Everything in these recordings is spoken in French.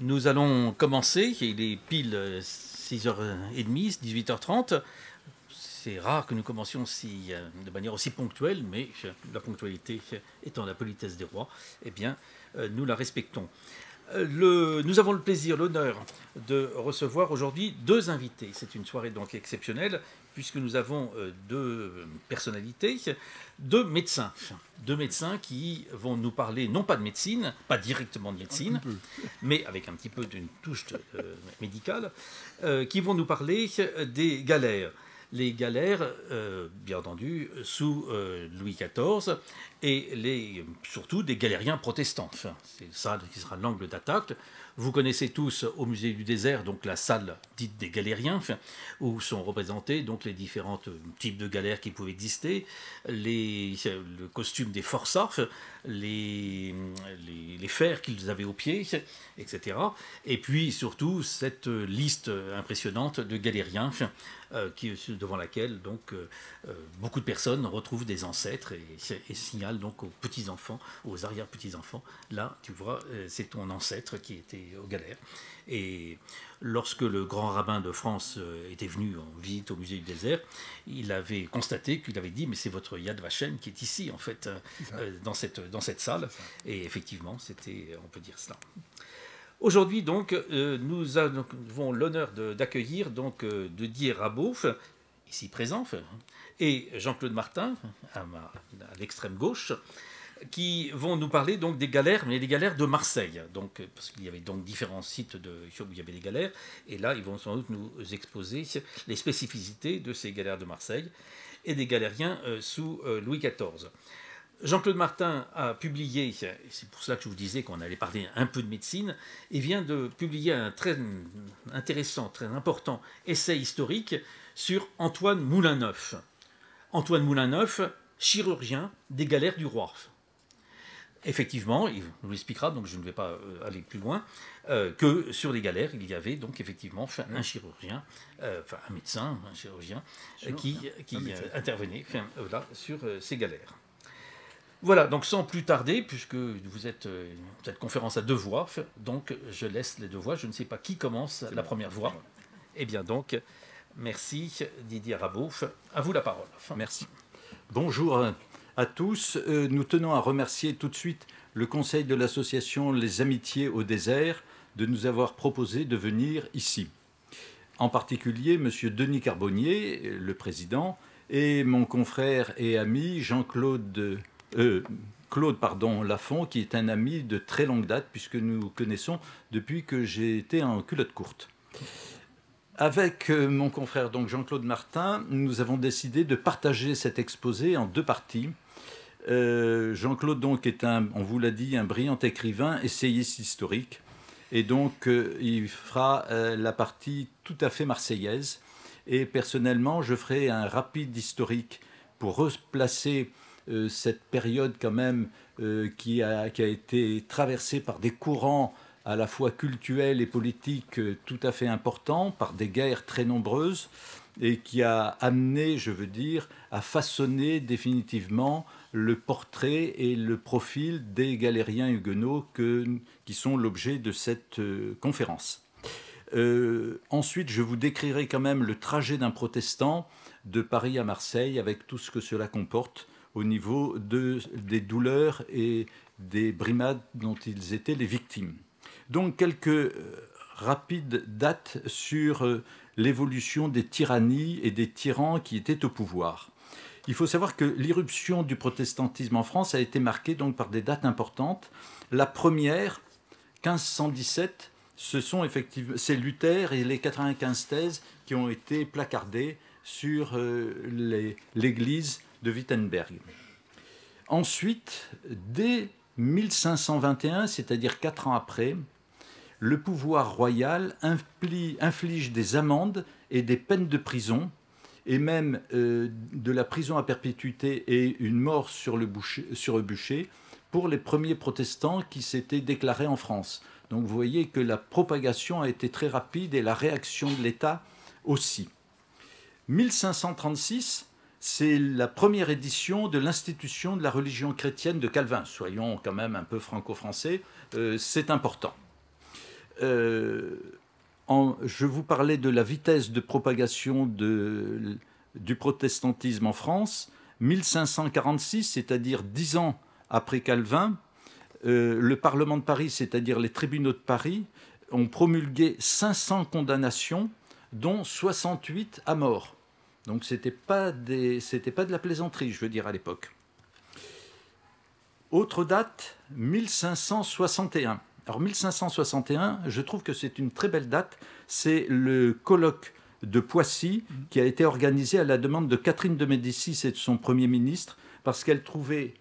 Nous allons commencer, il est pile 6h30, 18h30. C'est rare que nous commencions de manière aussi ponctuelle, mais la ponctualité étant la politesse des rois, eh bien, nous la respectons. Nous avons le plaisir, l'honneur de recevoir aujourd'hui deux invités. C'est une soirée donc exceptionnelle, puisque nous avons deux personnalités, deux médecins qui vont nous parler, non pas de médecine, pas directement de médecine, mais avec un petit peu d'une touche médicale, qui vont nous parler des galères. Les galères, bien entendu, sous Louis XIV, et surtout des galériens protestants. Enfin, c'est ça qui sera l'angle d'attaque. Vous connaissez tous au musée du désert donc la salle dite des galériens, où sont représentés donc les différents types de galères qui pouvaient exister, le costume des forçats, les fers qu'ils avaient aux pieds, etc. Et puis surtout cette liste impressionnante de galériens devant laquelle donc beaucoup de personnes retrouvent des ancêtres et signalent donc aux petits-enfants, aux arrière-petits-enfants, là tu vois, c'est ton ancêtre qui était aux galères. Et lorsque le grand rabbin de France était venu en visite au musée du désert, il avait constaté qu'il avait dit mais c'est votre Yad Vashem qui est ici en fait dans cette salle. Et effectivement c'était, on peut dire cela. Aujourd'hui, donc, nous avons l'honneur d'accueillir donc Didier Rabault, ici présent, et Jean-Claude Martin, à l'extrême gauche, qui vont nous parler donc des galères, mais des galères de Marseille. Donc, parce qu'il y avait donc différents sites où il y avait des galères, et là, ils vont sans doute nous exposer les spécificités de ces galères de Marseille et des galériens sous Louis XIV. Jean-Claude Martin a publié, et c'est pour cela que je vous disais qu'on allait parler un peu de médecine, il vient de publier un très intéressant, très important essai historique sur Antoine Moulinneuf. Antoine Moulinneuf, chirurgien des galères du roi. Effectivement, il nous l'expliquera, donc je ne vais pas aller plus loin, que sur les galères, il y avait donc effectivement un chirurgien, enfin un médecin, un chirurgien, qui intervenait là, sur ces galères. Voilà, donc sans plus tarder, puisque vous êtes cette conférence à deux voix, donc je laisse les deux voix. Je ne sais pas qui commence la première voix. Eh bien donc, merci Didier Rabault. À vous la parole. Merci. Bonjour à tous. Nous tenons à remercier tout de suite le conseil de l'association Les Amitiés au désert de nous avoir proposé de venir ici. En particulier, M. Denis Carbonnier, le président, et mon confrère et ami Jean-Claude Lafont, qui est un ami de très longue date, puisque nous connaissons depuis que j'ai été en culotte courte. Avec mon confrère donc Jean-Claude Martin, nous avons décidé de partager cet exposé en deux parties. Jean-Claude donc est on vous l'a dit, un brillant écrivain, essayiste historique, et donc il fera la partie tout à fait marseillaise. Et personnellement, je ferai un rapide historique pour replacer cette période quand même qui a été traversée par des courants à la fois cultuels et politiques tout à fait importants, par des guerres très nombreuses, et qui a amené, je veux dire, à façonner définitivement le portrait et le profil des galériens huguenots qui sont l'objet de cette conférence. Ensuite, je vous décrirai quand même le trajet d'un protestant de Paris à Marseille, avec tout ce que cela comporte au niveau des douleurs et des brimades dont ils étaient les victimes. Donc quelques rapides dates sur l'évolution des tyrannies et des tyrans qui étaient au pouvoir. Il faut savoir que l'irruption du protestantisme en France a été marquée donc par des dates importantes. La première, 1517, c'est Luther et les 95 thèses qui ont été placardées sur l'église de Wittenberg. Ensuite, dès 1521, c'est-à-dire 4 ans après, le pouvoir royal inflige des amendes et des peines de prison, et même de la prison à perpétuité et une mort sur le bûcher pour les premiers protestants qui s'étaient déclarés en France. Donc vous voyez que la propagation a été très rapide et la réaction de l'État aussi. 1536, c'est la première édition de l'institution de la religion chrétienne de Calvin. Soyons quand même un peu franco-français, c'est important. Je vous parlais de la vitesse de propagation du protestantisme en France. 1546, c'est-à-dire 10 ans après Calvin, le Parlement de Paris, c'est-à-dire les tribunaux de Paris, ont promulgué 500 condamnations, dont 68 à mort. Donc c'était pas de la plaisanterie, je veux dire, à l'époque. Autre date, 1561. Alors 1561, je trouve que c'est une très belle date. C'est le colloque de Poissy qui a été organisé à la demande de Catherine de Médicis et de son Premier ministre, parce qu'ils trouvaient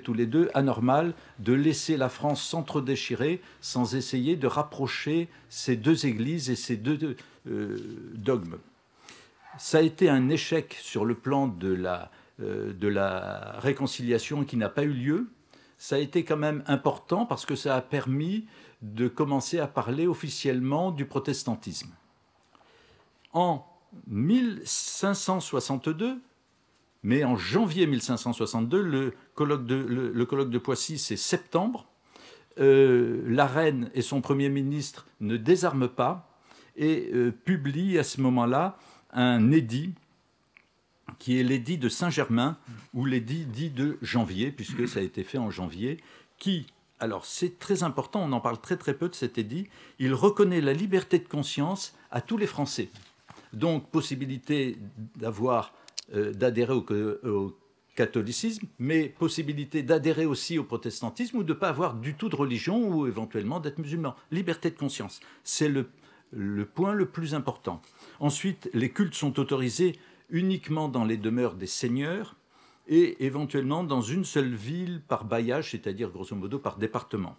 tous les deux anormal de laisser la France s'entre-déchirer sans essayer de rapprocher ces deux églises et ces deux dogmes. Ça a été un échec sur le plan de la réconciliation qui n'a pas eu lieu. Ça a été quand même important parce que ça a permis de commencer à parler officiellement du protestantisme. En 1562, mais en janvier 1562, le colloque de Poissy, c'est septembre. La reine et son Premier ministre ne désarment pas et publient à ce moment-là un édit qui est l'édit de Saint-Germain ou l'édit dit de janvier, puisque ça a été fait en janvier, qui, alors c'est très important, on en parle très très peu de cet édit, il reconnaît la liberté de conscience à tous les Français. Donc possibilité d'adhérer au catholicisme, mais possibilité d'adhérer aussi au protestantisme ou de ne pas avoir du tout de religion ou éventuellement d'être musulman. Liberté de conscience, c'est le point le plus important. Ensuite, les cultes sont autorisés uniquement dans les demeures des seigneurs et éventuellement dans une seule ville par bailliage, c'est-à-dire grosso modo par département.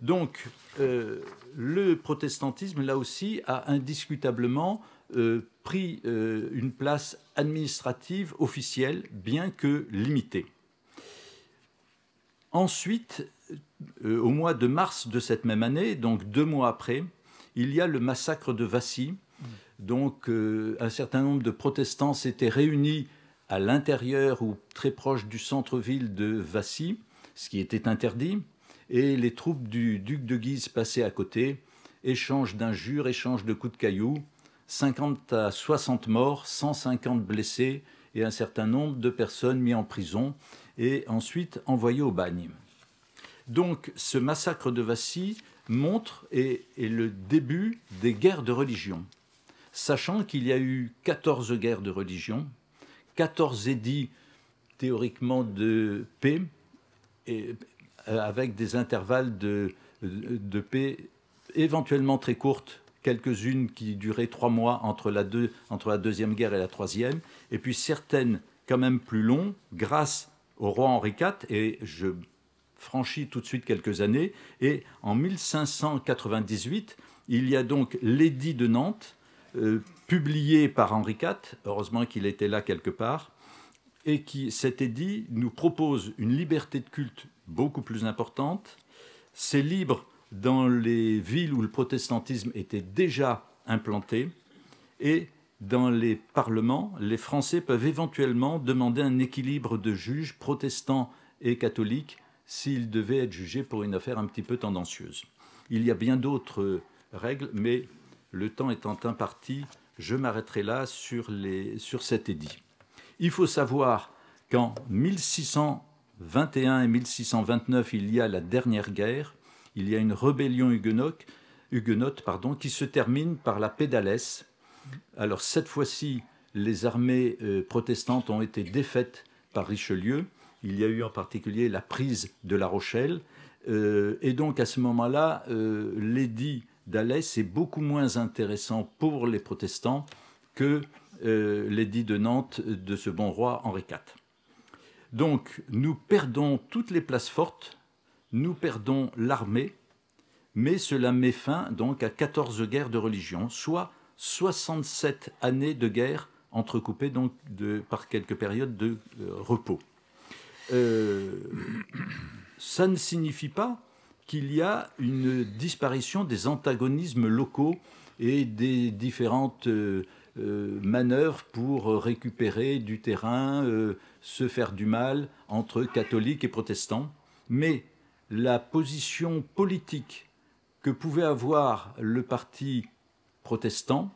Donc, le protestantisme, là aussi, a indiscutablement pris une place administrative officielle, bien que limitée. Ensuite, au mois de mars de cette même année, donc 2 mois après, il y a le massacre de Vassy. Donc, un certain nombre de protestants s'étaient réunis à l'intérieur ou très proche du centre-ville de Vassy, ce qui était interdit, et les troupes du duc de Guise passaient à côté, échange d'injures, échange de coups de cailloux, 50 à 60 morts, 150 blessés et un certain nombre de personnes mises en prison et ensuite envoyées au bagne. Donc, ce massacre de Vassy montre et est le début des guerres de religion. Sachant qu'il y a eu 14 guerres de religion, 14 édits théoriquement de paix, et, avec des intervalles de paix éventuellement très courtes, quelques-unes qui duraient 3 mois entre la Deuxième Guerre et la Troisième, et puis certaines quand même plus longues, grâce au roi Henri IV, et je franchis tout de suite quelques années, et en 1598, il y a donc l'édit de Nantes, publié par Henri IV, heureusement qu'il était là quelque part, et cet édit nous propose une liberté de culte beaucoup plus importante. C'est libre dans les villes où le protestantisme était déjà implanté, et dans les parlements, les Français peuvent éventuellement demander un équilibre de juges protestants et catholiques s'ils devaient être jugés pour une affaire un petit peu tendancieuse. Il y a bien d'autres règles, mais le temps étant imparti, je m'arrêterai là sur cet édit. Il faut savoir qu'en 1621 et 1629, il y a la dernière guerre, il y a une rébellion huguenote qui se termine par la paix d'Alès. Alors cette fois-ci, les armées protestantes ont été défaites par Richelieu. Il y a eu en particulier la prise de La Rochelle. Et donc à ce moment-là, l'édit d'Alès est beaucoup moins intéressant pour les protestants que l'édit de Nantes de ce bon roi Henri IV. Donc nous perdons toutes les places fortes, nous perdons l'armée, mais cela met fin donc à 14 guerres de religion, soit 67 années de guerre entrecoupées donc par quelques périodes de repos. Ça ne signifie pas qu'il y a une disparition des antagonismes locaux et des différentes manœuvres pour récupérer du terrain, se faire du mal entre catholiques et protestants. Mais la position politique que pouvait avoir le parti protestant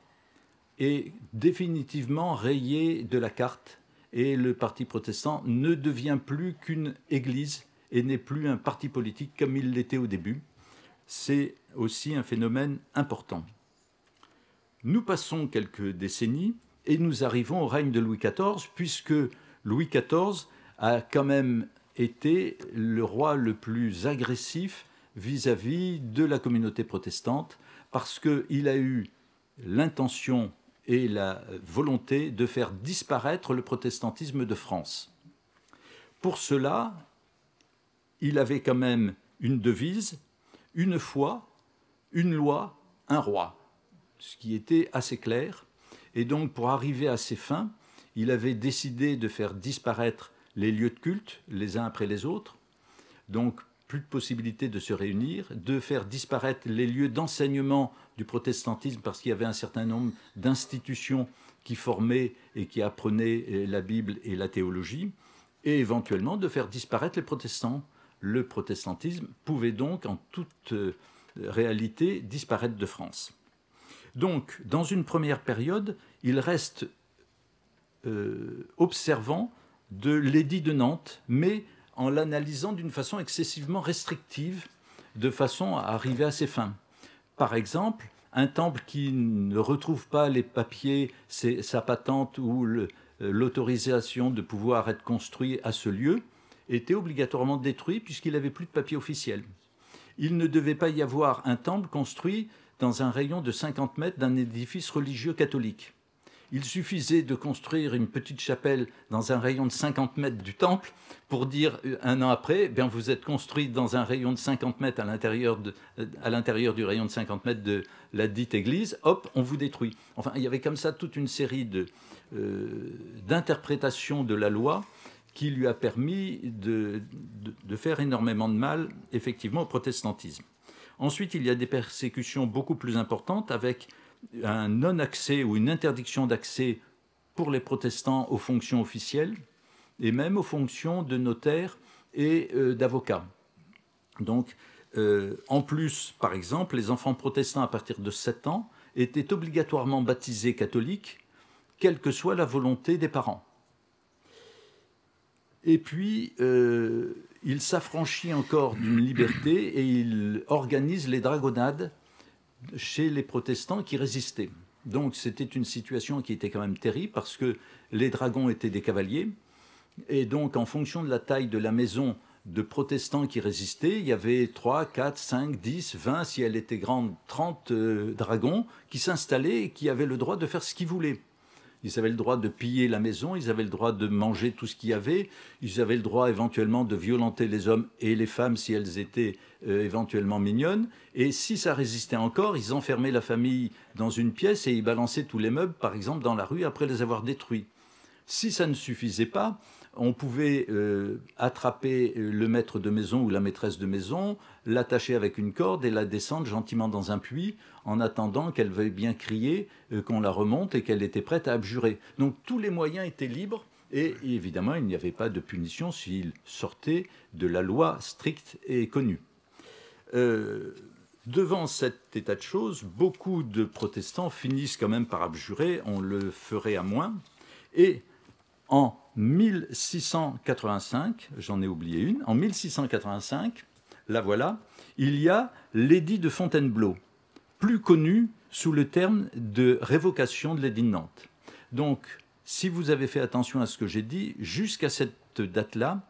est définitivement rayé de la carte et le parti protestant ne devient plus qu'une église et n'est plus un parti politique comme il l'était au début. C'est aussi un phénomène important. Nous passons quelques décennies et nous arrivons au règne de Louis XIV, puisque Louis XIV a quand même été le roi le plus agressif vis-à-vis de la communauté protestante, parce qu'il a eu l'intention et la volonté de faire disparaître le protestantisme de France. Pour cela, il avait quand même une devise, une foi, une loi, un roi, ce qui était assez clair. Et donc, pour arriver à ses fins, il avait décidé de faire disparaître les lieux de culte, les uns après les autres, donc plus de possibilité de se réunir, de faire disparaître les lieux d'enseignement du protestantisme, parce qu'il y avait un certain nombre d'institutions qui formaient et qui apprenaient la Bible et la théologie, et éventuellement de faire disparaître les protestants. Le protestantisme pouvait donc, en toute réalité, disparaître de France. Donc, dans une première période, il reste observant de l'édit de Nantes, mais en l'analysant d'une façon excessivement restrictive, de façon à arriver à ses fins. Par exemple, un temple qui ne retrouve pas les papiers, sa patente ou l'autorisation de pouvoir être construit à ce lieu, était obligatoirement détruit puisqu'il n'avait plus de papier officiel. Il ne devait pas y avoir un temple construit dans un rayon de 50 mètres d'un édifice religieux catholique. Il suffisait de construire une petite chapelle dans un rayon de 50 mètres du temple pour dire un an après, bien vous êtes construit dans un rayon de 50 mètres à l'intérieur du rayon de 50 mètres de la dite église, hop, on vous détruit. Enfin, il y avait comme ça toute une série d'interprétations de la loi qui lui a permis de faire énormément de mal, effectivement, au protestantisme. Ensuite, il y a des persécutions beaucoup plus importantes avec un non-accès ou une interdiction d'accès pour les protestants aux fonctions officielles et même aux fonctions de notaire et d'avocat. Donc, en plus, par exemple, les enfants protestants à partir de 7 ans étaient obligatoirement baptisés catholiques, quelle que soit la volonté des parents. Et puis, il s'affranchit encore d'une liberté et il organise les dragonnades chez les protestants qui résistaient. Donc c'était une situation qui était quand même terrible parce que les dragons étaient des cavaliers et donc en fonction de la taille de la maison de protestants qui résistaient, il y avait 3, 4, 5, 10, 20, si elle était grande, 30 dragons qui s'installaient et qui avaient le droit de faire ce qu'ils voulaient. Ils avaient le droit de piller la maison, ils avaient le droit de manger tout ce qu'il y avait, ils avaient le droit éventuellement de violenter les hommes et les femmes si elles étaient éventuellement mignonnes. Et si ça résistait encore, ils enfermaient la famille dans une pièce et ils balançaient tous les meubles, par exemple, dans la rue après les avoir détruits. Si ça ne suffisait pas, on pouvait attraper le maître de maison ou la maîtresse de maison, l'attacher avec une corde et la descendre gentiment dans un puits en attendant qu'elle veuille bien crier, qu'on la remonte et qu'elle était prête à abjurer. Donc tous les moyens étaient libres et évidemment il n'y avait pas de punition s'il sortait de la loi stricte et connue. Devant cet état de choses, beaucoup de protestants finissent quand même par abjurer, on le ferait à moins. Et en 1685, j'en ai oublié une, en 1685, la voilà, il y a l'édit de Fontainebleau, plus connu sous le terme de révocation de l'édit de Nantes. Donc, si vous avez fait attention à ce que j'ai dit, jusqu'à cette date-là,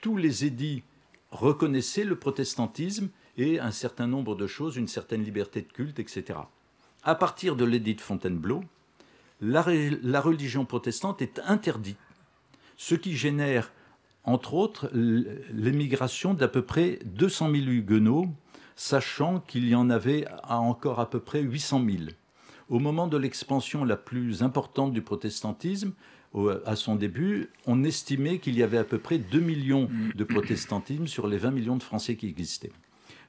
tous les édits reconnaissaient le protestantisme et un certain nombre de choses, une certaine liberté de culte, etc. À partir de l'édit de Fontainebleau, la religion protestante est interdite, ce qui génère, entre autres, l'émigration d'à peu près 200 000 huguenots, sachant qu'il y en avait encore à peu près 800 000. Au moment de l'expansion la plus importante du protestantisme, à son début, on estimait qu'il y avait à peu près 2 millions de protestantisme sur les 20 millions de Français qui existaient.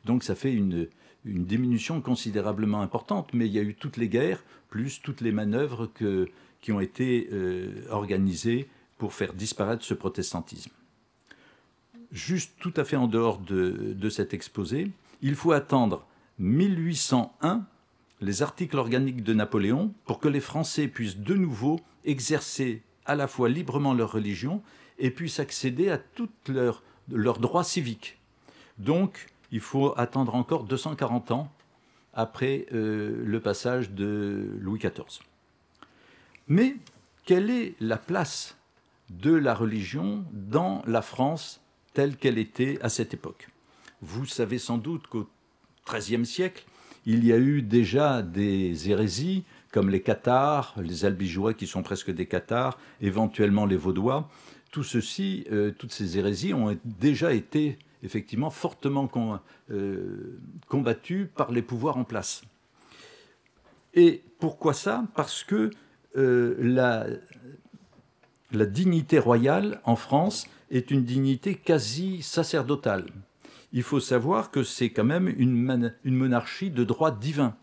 Donc ça fait une diminution considérablement importante, mais il y a eu toutes les guerres, plus toutes les manœuvres qui ont été organisées pour faire disparaître ce protestantisme. Juste tout à fait en dehors de cet exposé, il faut attendre 1801 les articles organiques de Napoléon pour que les Français puissent de nouveau exercer à la fois librement leur religion et puissent accéder à tous leurs droits civiques. Donc, il faut attendre encore 240 ans après le passage de Louis XIV. Mais quelle est la place de la religion dans la France telle qu'elle était à cette époque? Vous savez sans doute qu'au XIIIe siècle, il y a eu déjà des hérésies comme les Cathares, les Albigeois qui sont presque des Cathares, éventuellement les Vaudois. Tout ceci, toutes ces hérésies ont déjà été effectivement fortement combattues par les pouvoirs en place. Et pourquoi ça? Parce que la dignité royale en France est une dignité quasi sacerdotale. Il faut savoir que c'est quand même une monarchie de droit divin.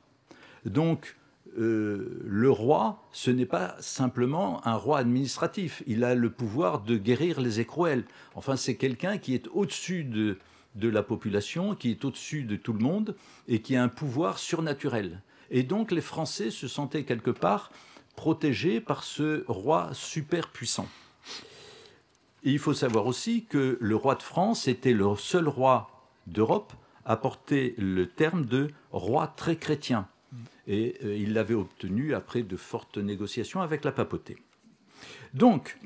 Donc, le roi, ce n'est pas simplement un roi administratif. Il a le pouvoir de guérir les écrouelles. Enfin, c'est quelqu'un qui est au-dessus de la population, qui est au-dessus de tout le monde et qui a un pouvoir surnaturel. Et donc, les Français se sentaient quelque part protégés par ce roi super puissant. Et il faut savoir aussi que le roi de France était le seul roi d'Europe à porter le terme de roi très chrétien. Et il l'avait obtenu après de fortes négociations avec la papauté. Donc,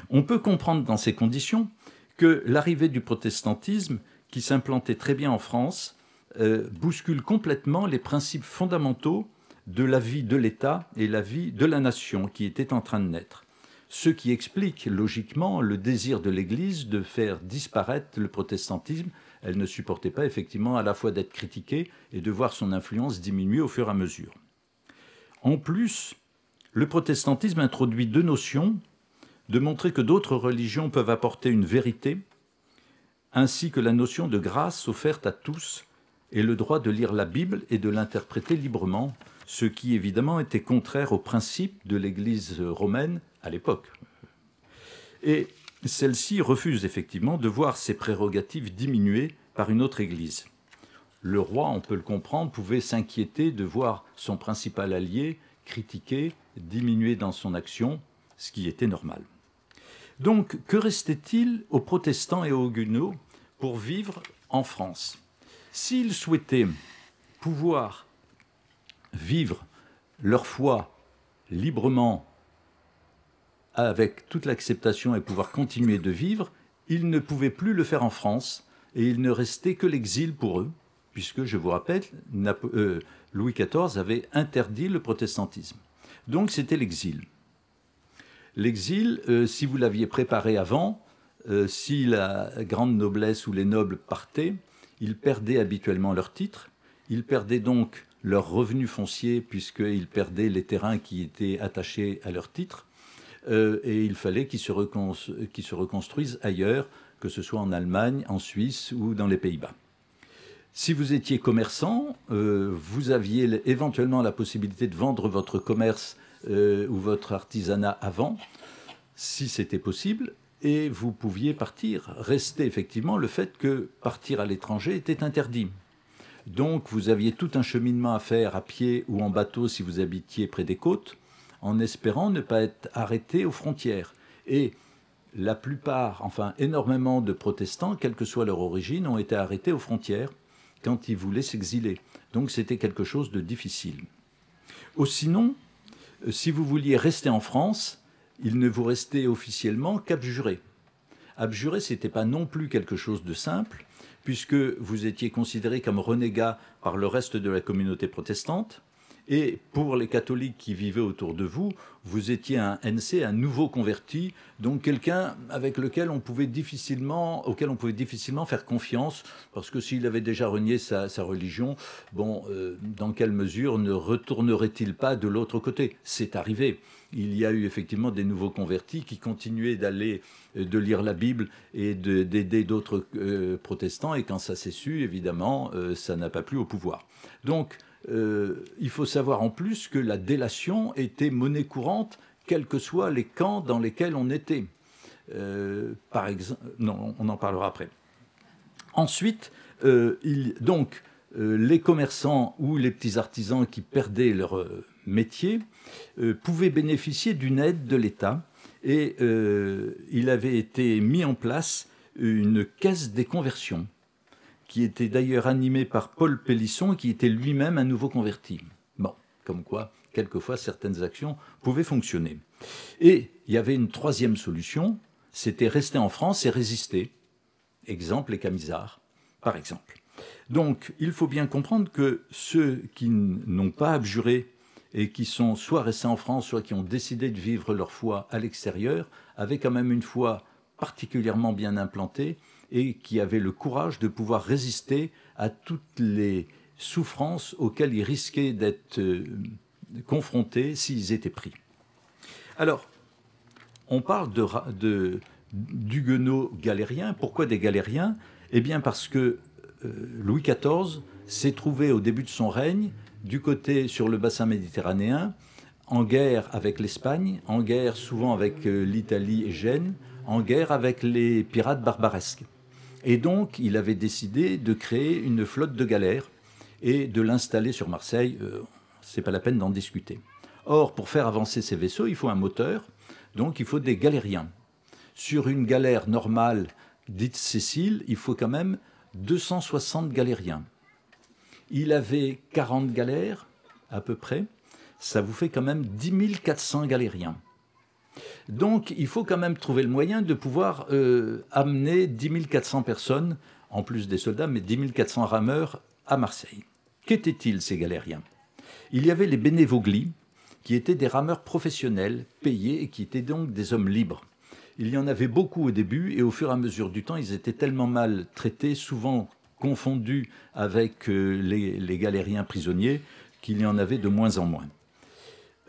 on peut comprendre dans ces conditions que l'arrivée du protestantisme, qui s'implantait très bien en France, bouscule complètement les principes fondamentaux de la vie de l'État et la vie de la nation qui était en train de naître. Ce qui explique logiquement le désir de l'Église de faire disparaître le protestantisme. Elle ne supportait pas effectivement à la fois d'être critiquée et de voir son influence diminuer au fur et à mesure. En plus, le protestantisme introduit deux notions, de montrer que d'autres religions peuvent apporter une vérité, ainsi que la notion de grâce offerte à tous et le droit de lire la Bible et de l'interpréter librement, ce qui évidemment était contraire aux principes de l'Église romaine à l'époque. Et celle-ci refuse effectivement de voir ses prérogatives diminuées par une autre Église. Le roi, on peut le comprendre, pouvait s'inquiéter de voir son principal allié critiqué, diminué dans son action, ce qui était normal. Donc, que restait-il aux protestants et aux huguenots pour vivre en France? S'ils souhaitaient pouvoir vivre leur foi librement avec toute l'acceptation et pouvoir continuer de vivre, ils ne pouvaient plus le faire en France et il ne restait que l'exil pour eux, puisque, je vous rappelle, Louis XIV avait interdit le protestantisme. Donc c'était l'exil. L'exil, si vous l'aviez préparé avant, si la grande noblesse ou les nobles partaient, ils perdaient habituellement leurs titres, ils perdaient donc leurs revenus fonciers puisqu'ils perdaient les terrains qui étaient attachés à leurs titres, et il fallait qu'ils se reconstruisent ailleurs, que ce soit en Allemagne, en Suisse ou dans les Pays-Bas. Si vous étiez commerçant, vous aviez éventuellement la possibilité de vendre votre commerce ou votre artisanat avant, si c'était possible, et vous pouviez partir. Restait effectivement le fait que partir à l'étranger était interdit. Donc vous aviez tout un cheminement à faire à pied ou en bateau si vous habitiez près des côtes, en espérant ne pas être arrêté aux frontières. Et la plupart, enfin énormément de protestants, quelle que soit leur origine, ont été arrêtés aux frontières quand ils voulaient s'exiler. Donc c'était quelque chose de difficile. Ou sinon, si vous vouliez rester en France, il ne vous restait officiellement qu'abjurer. Abjurer, ce n'était pas non plus quelque chose de simple, puisque vous étiez considéré comme renégat par le reste de la communauté protestante, et pour les catholiques qui vivaient autour de vous, vous étiez un NC, un nouveau converti, donc quelqu'un auquel on pouvait difficilement faire confiance, parce que s'il avait déjà renié sa religion, dans quelle mesure ne retournerait-il pas de l'autre côté? C'est arrivé. Il y a eu effectivement des nouveaux convertis qui continuaient de lire la Bible et d'aider d'autres protestants, et quand ça s'est su, évidemment, ça n'a pas plu au pouvoir. Donc, il faut savoir en plus que la délation était monnaie courante, quels que soient les camps dans lesquels on était. Par exemple, non, on en parlera après. Ensuite, donc, les commerçants ou les petits artisans qui perdaient leur métier pouvaient bénéficier d'une aide de l'État. Et il avait été mis en place une caisse des conversions, qui était d'ailleurs animée par Paul Pélisson, qui était lui-même un nouveau converti. Bon, comme quoi, quelquefois, certaines actions pouvaient fonctionner. Et il y avait une troisième solution, c'était rester en France et résister. Exemple, les Camisards, par exemple. Donc, il faut bien comprendre que ceux qui n'ont pas abjuré et qui sont soit restés en France, soit qui ont décidé de vivre leur foi à l'extérieur, avaient quand même une foi particulièrement bien implantée et qui avaient le courage de pouvoir résister à toutes les souffrances auxquelles ils risquaient d'être confrontés s'ils étaient pris. Alors, on parle d'huguenots galériens. Pourquoi des galériens? Eh bien parce que Louis XIV s'est trouvé au début de son règne du côté sur le bassin méditerranéen, en guerre avec l'Espagne, en guerre souvent avec l'Italie et Gênes, en guerre avec les pirates barbaresques. Et donc, il avait décidé de créer une flotte de galères et de l'installer sur Marseille. C'est pas la peine d'en discuter. Or, pour faire avancer ces vaisseaux, il faut un moteur, donc il faut des galériens. Sur une galère normale, dite Cécile, il faut quand même 260 galériens. Il avait 40 galères, à peu près. Ça vous fait quand même 10 400 galériens. Donc, il faut quand même trouver le moyen de pouvoir amener 10 400 personnes, en plus des soldats, mais 10 400 rameurs à Marseille. Qu'étaient-ils, ces galériens? Il y avait les bénévogli, qui étaient des rameurs professionnels, payés, et qui étaient donc des hommes libres. Il y en avait beaucoup au début, et au fur et à mesure du temps, ils étaient tellement mal traités, souvent confondus avec les galériens prisonniers, qu'il y en avait de moins en moins.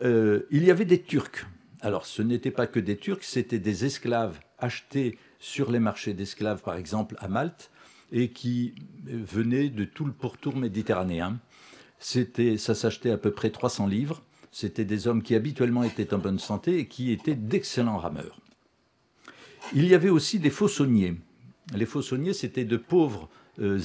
Il y avait des Turcs. Alors, ce n'étaient pas que des Turcs, c'était des esclaves achetés sur les marchés d'esclaves, par exemple, à Malte, et qui venaient de tout le pourtour méditerranéen. Ça s'achetait à peu près 300 livres. C'était des hommes qui habituellement étaient en bonne santé et qui étaient d'excellents rameurs. Il y avait aussi des fauçonniers. Les fauçonniers, c'était de pauvres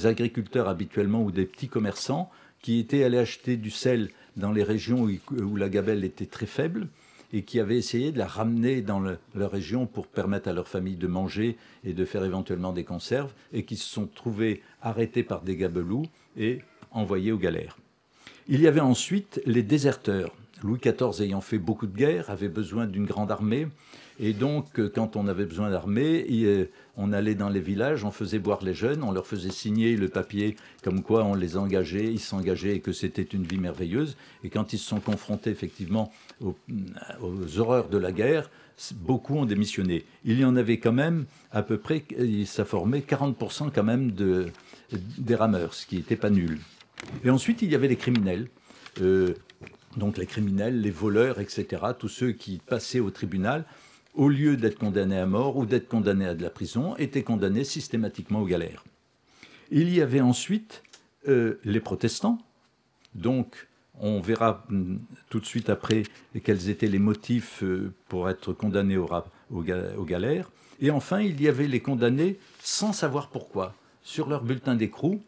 agriculteurs habituellement ou des petits commerçants qui étaient allés acheter du sel dans les régions où la gabelle était très faible et qui avaient essayé de la ramener dans leur région pour permettre à leur famille de manger et de faire éventuellement des conserves, et qui se sont trouvés arrêtés par des gabelous et envoyés aux galères. Il y avait ensuite les déserteurs. Louis XIV, ayant fait beaucoup de guerres, avait besoin d'une grande armée. Et donc, quand on avait besoin d'armée, on allait dans les villages, on faisait boire les jeunes, on leur faisait signer le papier comme quoi on les engageait, ils s'engageaient et que c'était une vie merveilleuse. Et quand ils se sont confrontés effectivement aux horreurs de la guerre, beaucoup ont démissionné. Il y en avait quand même à peu près, ça formait 40% quand même des rameurs, ce qui n'était pas nul. Et ensuite, il y avait les criminels. Donc les criminels, les voleurs, etc., tous ceux qui passaient au tribunal, au lieu d'être condamnés à mort ou d'être condamnés à de la prison, étaient condamnés systématiquement aux galères. Il y avait ensuite les protestants. Donc, on verra tout de suite après quels étaient les motifs pour être condamnés aux galères. Et enfin, il y avait les condamnés sans savoir pourquoi. Sur leur bulletin d'écrou,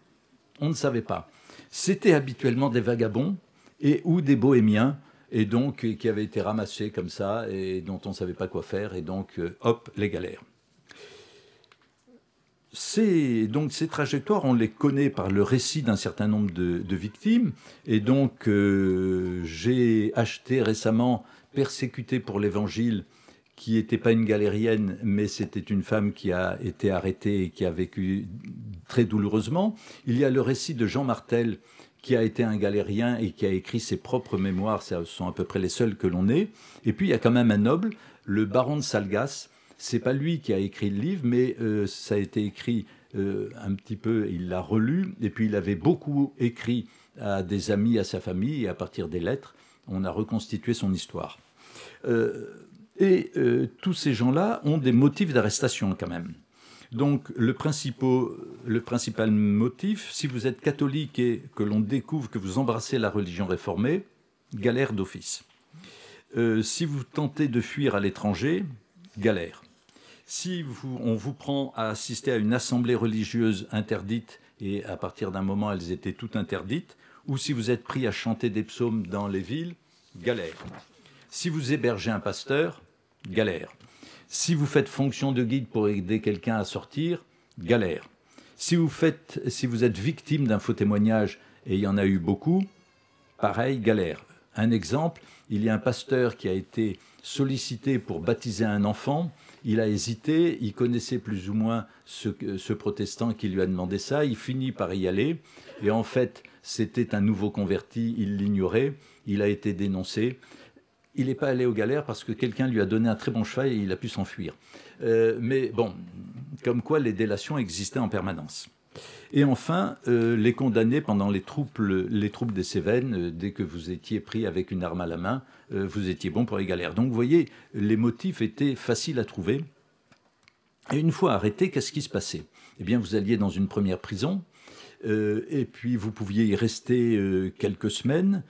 on ne savait pas. C'était habituellement des vagabonds ou des bohémiens, et donc qui avaient été ramassés comme ça, et dont on ne savait pas quoi faire, et donc, hop, les galères. Donc ces trajectoires, on les connaît par le récit d'un certain nombre de victimes, et donc j'ai acheté récemment « Persécutée pour l'Évangile », qui n'était pas une galérienne, mais c'était une femme qui a été arrêtée et qui a vécu très douloureusement. Il y a le récit de Jean Martel, qui a été un galérien et qui a écrit ses propres mémoires, ce sont à peu près les seuls que l'on ait. Et puis il y a quand même un noble, le baron de Salgas. C'est pas lui qui a écrit le livre, mais ça a été écrit un petit peu, il l'a relu, et puis il avait beaucoup écrit à des amis, à sa famille, et à partir des lettres, on a reconstitué son histoire. Tous ces gens-là ont des motifs d'arrestation quand même. Donc le principal motif, si vous êtes catholique et que l'on découvre que vous embrassez la religion réformée, galère d'office. Si vous tentez de fuir à l'étranger, galère. Si on vous prend à assister à une assemblée religieuse interdite et à partir d'un moment, elles étaient toutes interdites, ou si vous êtes pris à chanter des psaumes dans les villes, galère. Si vous hébergez un pasteur, galère. Si vous faites fonction de guide pour aider quelqu'un à sortir, galère. Si vous êtes victime d'un faux témoignage, et il y en a eu beaucoup, pareil, galère. Un exemple, il y a un pasteur qui a été sollicité pour baptiser un enfant. Il a hésité, il connaissait plus ou moins ce protestant qui lui a demandé ça. Il finit par y aller. Et en fait, c'était un nouveau converti, il l'ignorait. Il a été dénoncé. Il n'est pas allé aux galères parce que quelqu'un lui a donné un très bon cheval et il a pu s'enfuir. Mais bon, comme quoi les délations existaient en permanence. Et enfin, les condamnés pendant les troubles des Cévennes, dès que vous étiez pris avec une arme à la main, vous étiez bon pour les galères. Donc vous voyez, les motifs étaient faciles à trouver. Et une fois arrêté, qu'est-ce qui se passait? Eh bien, vous alliez dans une première prison, et puis vous pouviez y rester quelques semaines,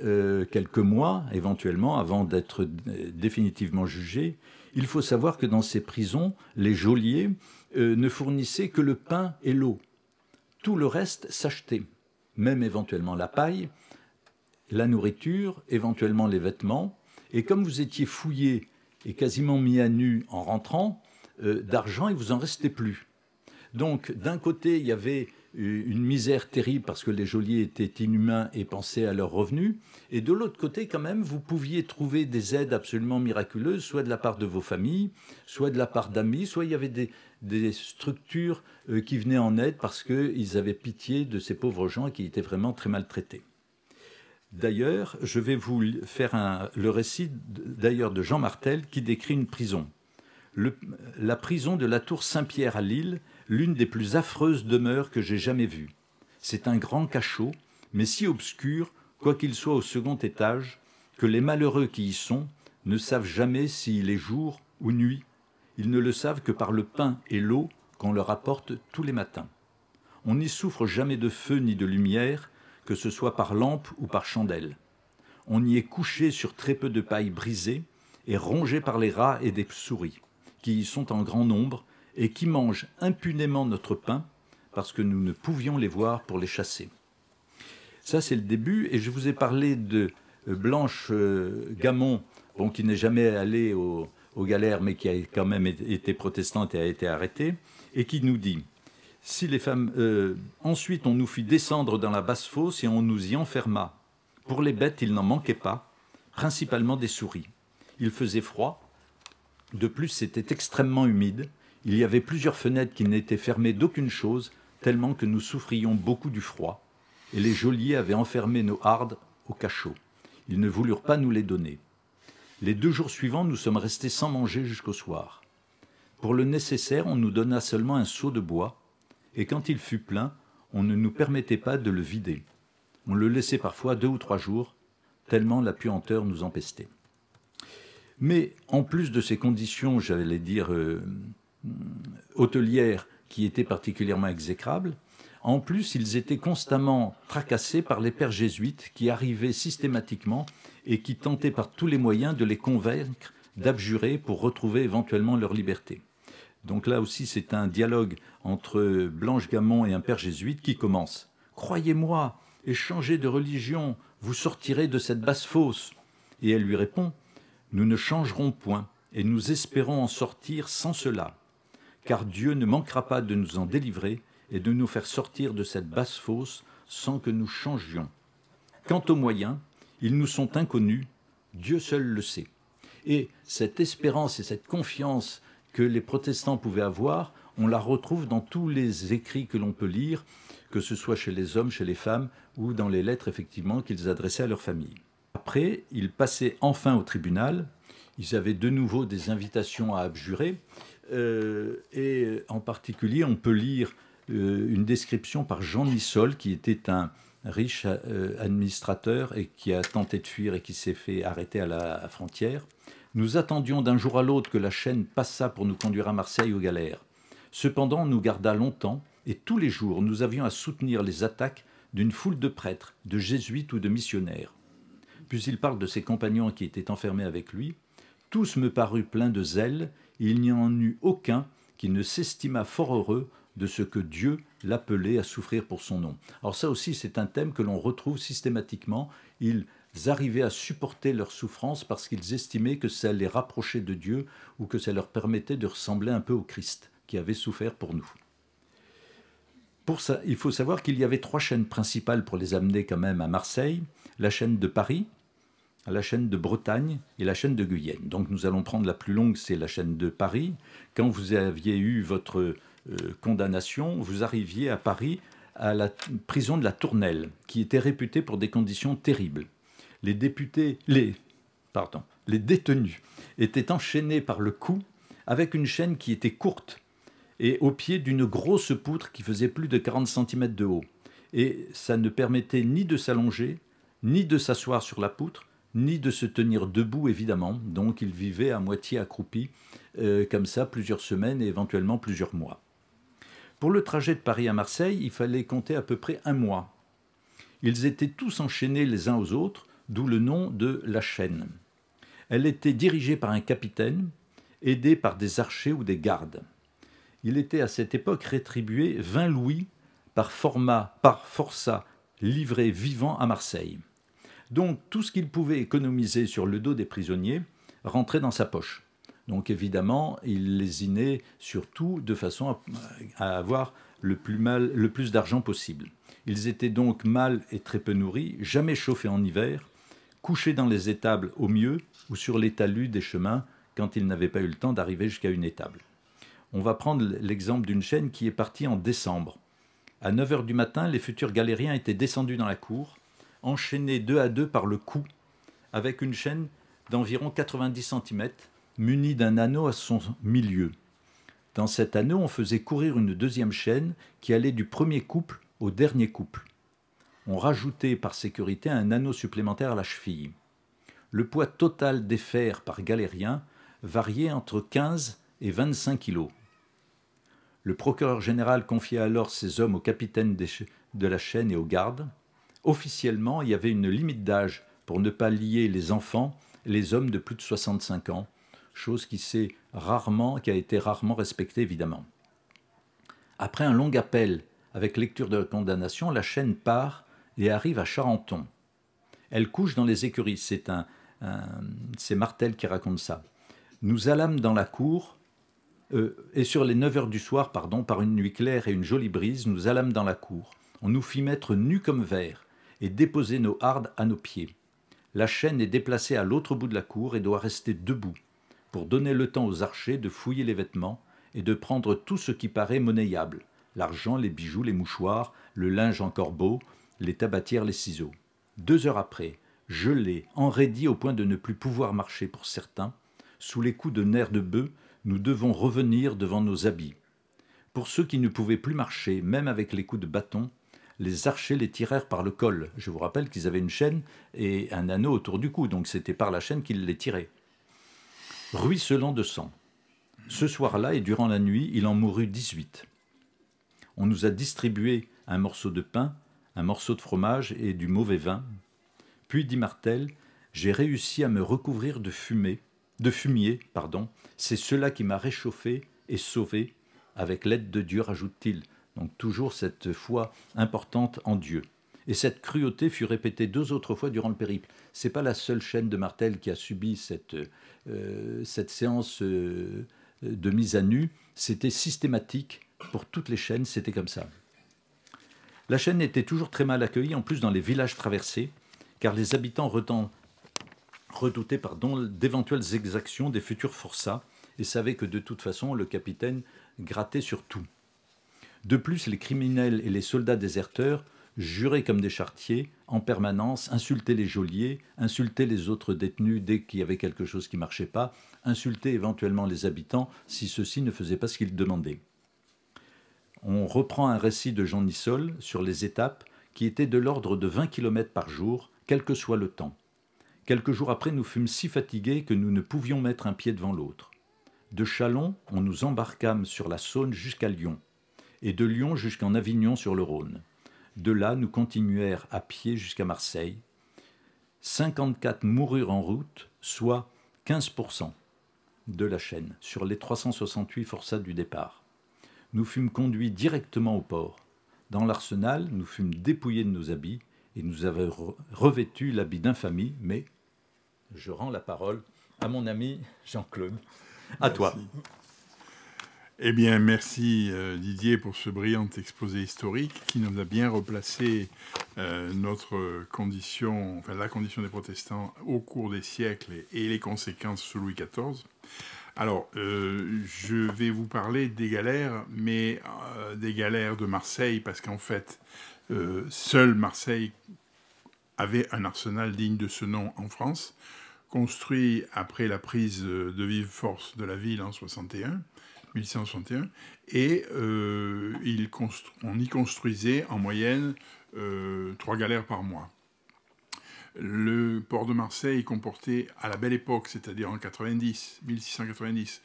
quelques mois éventuellement, avant d'être définitivement jugé. Il faut savoir que dans ces prisons, les geôliers ne fournissaient que le pain et l'eau. Tout le reste s'achetait, même éventuellement la paille, la nourriture, éventuellement les vêtements. Et comme vous étiez fouillé et quasiment mis à nu en rentrant, d'argent, il ne vous en restait plus. Donc, d'un côté, il y avait une misère terrible parce que les geôliers étaient inhumains et pensaient à leurs revenus. Et de l'autre côté, quand même, vous pouviez trouver des aides absolument miraculeuses, soit de la part de vos familles, soit de la part d'amis, soit il y avait des structures qui venaient en aide parce qu'ils avaient pitié de ces pauvres gens qui étaient vraiment très maltraités. D'ailleurs, je vais vous faire le récit de Jean Martel qui décrit une prison. La prison de la tour Saint-Pierre à Lille, l'une des plus affreuses demeures que j'ai jamais vues. C'est un grand cachot, mais si obscur, quoiqu'il soit au second étage, que les malheureux qui y sont ne savent jamais s'il est jour ou nuit. Ils ne le savent que par le pain et l'eau qu'on leur apporte tous les matins. On n'y souffre jamais de feu ni de lumière, que ce soit par lampe ou par chandelle. On y est couché sur très peu de paille brisée et rongé par les rats et des souris, qui y sont en grand nombre et qui mangent impunément notre pain parce que nous ne pouvions les voir pour les chasser. Ça, c'est le début, et je vous ai parlé de Blanche Gamon, qui n'est jamais allée aux galères, mais qui a quand même été protestante et a été arrêtée, et qui nous dit « Si les femmes, ensuite on nous fit descendre dans la basse fosse et on nous y enferma. Pour les bêtes, il n'en manquait pas, principalement des souris. Il faisait froid. De plus, c'était extrêmement humide. Il y avait plusieurs fenêtres qui n'étaient fermées d'aucune chose, tellement que nous souffrions beaucoup du froid. Et les geôliers avaient enfermé nos hardes au cachot. Ils ne voulurent pas nous les donner. Les 2 jours suivants, nous sommes restés sans manger jusqu'au soir. Pour le nécessaire, on nous donna seulement un seau de bois, et quand il fut plein, on ne nous permettait pas de le vider. On le laissait parfois 2 ou 3 jours, tellement la puanteur nous empestait. Mais en plus de ces conditions, j'allais dire hôtelières, qui étaient particulièrement exécrables, en plus, ils étaient constamment tracassés par les pères jésuites qui arrivaient systématiquement et qui tentaient par tous les moyens de les convaincre d'abjurer pour retrouver éventuellement leur liberté. Donc là aussi, c'est un dialogue entre Blanche Gamon et un père jésuite qui commence. « Croyez-moi, et changez de religion, vous sortirez de cette basse fosse. » Et elle lui répond « Nous ne changerons point, et nous espérons en sortir sans cela, car Dieu ne manquera pas de nous en délivrer et de nous faire sortir de cette basse fosse sans que nous changions. Quant aux moyens, ils nous sont inconnus, Dieu seul le sait. » Et cette espérance et cette confiance que les protestants pouvaient avoir, on la retrouve dans tous les écrits que l'on peut lire, que ce soit chez les hommes, chez les femmes, ou dans les lettres, effectivement, qu'ils adressaient à leur famille. Après, ils passaient enfin au tribunal. Ils avaient de nouveau des invitations à abjurer. Et en particulier, on peut lire une description par Jean Nissol, qui était un riche administrateur et qui a tenté de fuir et qui s'est fait arrêter à la frontière. « Nous attendions d'un jour à l'autre que la chaîne passât pour nous conduire à Marseille aux galères. Cependant, on nous garda longtemps et tous les jours, nous avions à soutenir les attaques d'une foule de prêtres, de jésuites ou de missionnaires. » Puis il parle de ses compagnons qui étaient enfermés avec lui. « Tous me parurent pleins de zèle, et il n'y en eut aucun qui ne s'estima fort heureux de ce que Dieu l'appelait à souffrir pour son nom. Alors ça aussi, c'est un thème que l'on retrouve systématiquement. Ils arrivaient à supporter leur souffrance parce qu'ils estimaient que ça les rapprochait de Dieu ou que ça leur permettait de ressembler un peu au Christ qui avait souffert pour nous. Pour ça, il faut savoir qu'il y avait 3 chaînes principales pour les amener quand même à Marseille. La chaîne de Paris, la chaîne de Bretagne et la chaîne de Guyenne. Donc nous allons prendre la plus longue, c'est la chaîne de Paris. Quand vous aviez eu votre condamnation, vous arriviez à Paris à la prison de la Tournelle, qui était réputée pour des conditions terribles. Les détenus étaient enchaînés par le cou avec une chaîne qui était courte et au pied d'une grosse poutre qui faisait plus de 40 cm de haut. Et ça ne permettait ni de s'allonger, ni de s'asseoir sur la poutre, ni de se tenir debout, évidemment. Donc ils vivaient à moitié accroupis, comme ça, plusieurs semaines et éventuellement plusieurs mois. Pour le trajet de Paris à Marseille, il fallait compter à peu près 1 mois. Ils étaient tous enchaînés les uns aux autres, d'où le nom de la chaîne. Elle était dirigée par un capitaine, aidé par des archers ou des gardes. Il était à cette époque rétribué 20 louis par forçat livré vivant à Marseille. Donc tout ce qu'il pouvait économiser sur le dos des prisonniers rentrait dans sa poche. Donc évidemment, il lésinait surtout de façon à avoir le plus d'argent possible. Ils étaient donc mal et très peu nourris, jamais chauffés en hiver, couchés dans les étables au mieux ou sur les talus des chemins quand ils n'avaient pas eu le temps d'arriver jusqu'à une étable. On va prendre l'exemple d'une chaîne qui est partie en décembre. À 9 h du matin, les futurs galériens étaient descendus dans la cour, enchaînés 2 à 2 par le cou, avec une chaîne d'environ 90 cm, munie d'un anneau à son milieu. Dans cet anneau, on faisait courir une deuxième chaîne qui allait du premier couple au dernier couple. On rajoutait par sécurité un anneau supplémentaire à la cheville. Le poids total des fers par galérien variait entre 15 et 25 kilos. Le procureur général confiait alors ces hommes au capitaine de la chaîne et aux gardes. Officiellement, il y avait une limite d'âge pour ne pas lier les enfants et les hommes de plus de 65 ans, chose qui a été rarement respectée évidemment. Après un long appel avec lecture de la condamnation, la chaîne part et arrive à Charenton. Elle couche dans les écuries, c'est Martel qui raconte ça. Nous allâmes dans la cour, et sur les 9 h du soir, par une nuit claire et une jolie brise, nous allâmes dans la cour. On nous fit mettre nus comme vers et déposer nos hardes à nos pieds. La chaîne est déplacée à l'autre bout de la cour et doit rester debout, pour donner le temps aux archers de fouiller les vêtements et de prendre tout ce qui paraît monnayable, l'argent, les bijoux, les mouchoirs, le linge encore beau, les tabatières, les ciseaux. 2 heures après, gelés, enraidis au point de ne plus pouvoir marcher pour certains, sous les coups de nerfs de bœuf, nous devons revenir devant nos habits. Pour ceux qui ne pouvaient plus marcher, même avec les coups de bâton, les archers les tirèrent par le col. Je vous rappelle qu'ils avaient une chaîne et un anneau autour du cou, donc c'était par la chaîne qu'ils les tiraient. Ruisselant de sang. Ce soir-là et durant la nuit, il en mourut 18. On nous a distribué un morceau de pain, un morceau de fromage et du mauvais vin. Puis, dit Martel, j'ai réussi à me recouvrir de fumier, c'est cela qui m'a réchauffé et sauvé, avec l'aide de Dieu, rajoute-t-il. Donc toujours cette foi importante en Dieu. Et cette cruauté fut répétée 2 autres fois durant le périple. Ce n'est pas la seule chaîne de Martel qui a subi cette séance de mise à nu. C'était systématique pour toutes les chaînes, c'était comme ça. La chaîne était toujours très mal accueillie, en plus dans les villages traversés, car les habitants redoutaient d'éventuelles exactions des futurs forçats et savaient que de toute façon le capitaine grattait sur tout. De plus, les criminels et les soldats déserteurs juraient comme des charretiers en permanence, insultaient les geôliers, insultaient les autres détenus dès qu'il y avait quelque chose qui ne marchait pas, insultaient éventuellement les habitants si ceux-ci ne faisaient pas ce qu'ils demandaient. On reprend un récit de Jean Nissol sur les étapes qui étaient de l'ordre de 20 km par jour, quel que soit le temps. Quelques jours après, nous fûmes si fatigués que nous ne pouvions mettre un pied devant l'autre. De Châlons, on nous embarquâmes sur la Saône jusqu'à Lyon, et de Lyon jusqu'en Avignon sur le Rhône. De là, nous continuèrent à pied jusqu'à Marseille. 54 moururent en route, soit 15% de la chaîne, sur les 368 forçats du départ. nous fûmes conduits directement au port. Dans l'arsenal, nous fûmes dépouillés de nos habits, et nous avons revêtu l'habit d'infamie, mais je rends la parole à mon ami Jean-Claude. À toi. Eh bien, merci Didier pour ce brillant exposé historique qui nous a bien replacé notre condition, enfin la condition des protestants au cours des siècles et les conséquences sous Louis XIV. Alors, je vais vous parler des galères, mais des galères de Marseille, parce qu'en fait, seule Marseille avait un arsenal digne de ce nom en France, construit après la prise de vive force de la ville en 1861, et on y construisait en moyenne 3 galères par mois. Le port de Marseille comportait, à la belle époque, c'est-à-dire en 1690,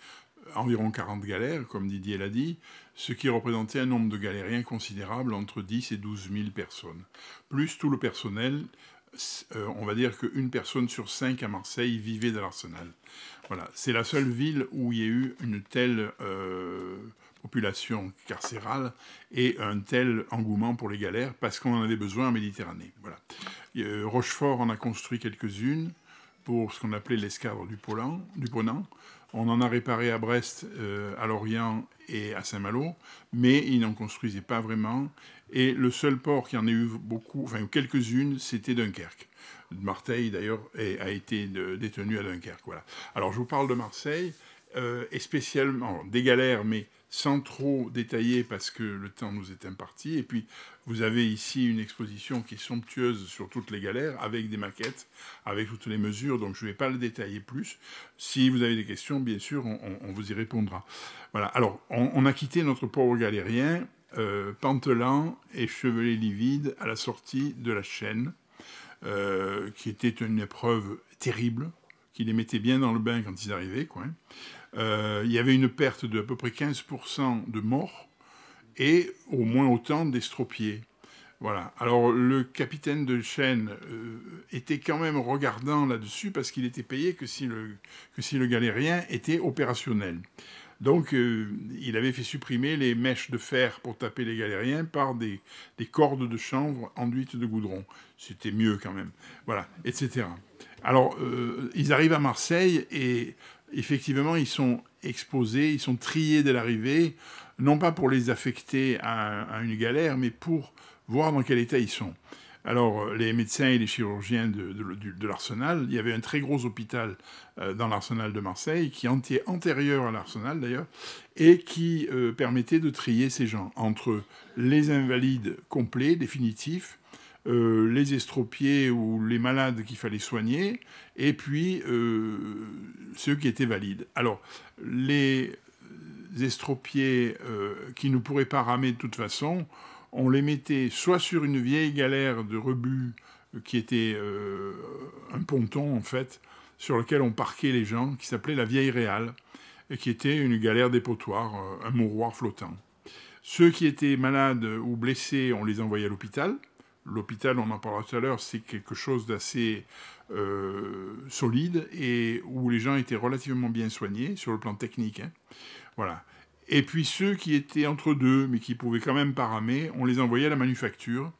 environ 40 galères, comme Didier l'a dit, ce qui représentait un nombre de galériens considérable, entre 10 et 12 000 personnes. Plus tout le personnel, on va dire qu'une personne sur 5 à Marseille vivait de l'arsenal. Voilà. C'est la seule ville où il y a eu une telle population carcérale et un tel engouement pour les galères, parce qu'on en avait besoin en Méditerranée. Voilà. Rochefort en a construit quelques-unes pour ce qu'on appelait l'escadre du Ponant. On en a réparé à Brest, à Lorient et à Saint-Malo, mais ils n'en construisaient pas vraiment. Et le seul port qui en a eu beaucoup, enfin quelques-unes, c'était Dunkerque. Marseille, d'ailleurs, a été détenu à Dunkerque. Voilà. Alors, je vous parle de Marseille, et spécialement des galères, mais sans trop détailler parce que le temps nous est imparti. Et puis, vous avez ici une exposition qui est somptueuse sur toutes les galères, avec des maquettes, avec toutes les mesures, donc je ne vais pas le détailler plus. Si vous avez des questions, bien sûr, on vous y répondra. Voilà. Alors, on a quitté notre pauvre galérien, pantelant et échevelé livide, à la sortie de la Chaîne, qui était une épreuve terrible, qui les mettait bien dans le bain quand ils arrivaient, quoi. Il y avait une perte d'à peu près 15% de morts et au moins autant d'estropiés. Voilà. Alors, le capitaine de Chaîne était quand même regardant là-dessus parce qu'il était payé que si le galérien était opérationnel. Donc, il avait fait supprimer les mèches de fer pour taper les galériens par des cordes de chanvre enduites de goudron. C'était mieux quand même. Voilà, etc. Alors, ils arrivent à Marseille et effectivement, ils sont exposés, ils sont triés dès l'arrivée, non pas pour les affecter à une galère, mais pour voir dans quel état ils sont. Alors, les médecins et les chirurgiens de l'Arsenal, il y avait un très gros hôpital dans l'Arsenal de Marseille, qui est antérieur à l'Arsenal d'ailleurs, et qui permettait de trier ces gens entre les invalides complets, définitifs, les estropiés ou les malades qu'il fallait soigner, et puis ceux qui étaient valides. Alors, les estropiés qui ne pourraient pas ramer de toute façon, on les mettait soit sur une vieille galère de rebut qui était un ponton, en fait, sur lequel on parquait les gens, qui s'appelait la Vieille Réale, et qui était une galère dépotoir, un mouroir flottant. Ceux qui étaient malades ou blessés, on les envoyait à l'hôpital. L'hôpital, on en parlera tout à l'heure, c'est quelque chose d'assez solide et où les gens étaient relativement bien soignés sur le plan technique. Hein. Voilà. Et puis ceux qui étaient entre deux, mais qui pouvaient quand même pas ramer, on les envoyait à la manufacture,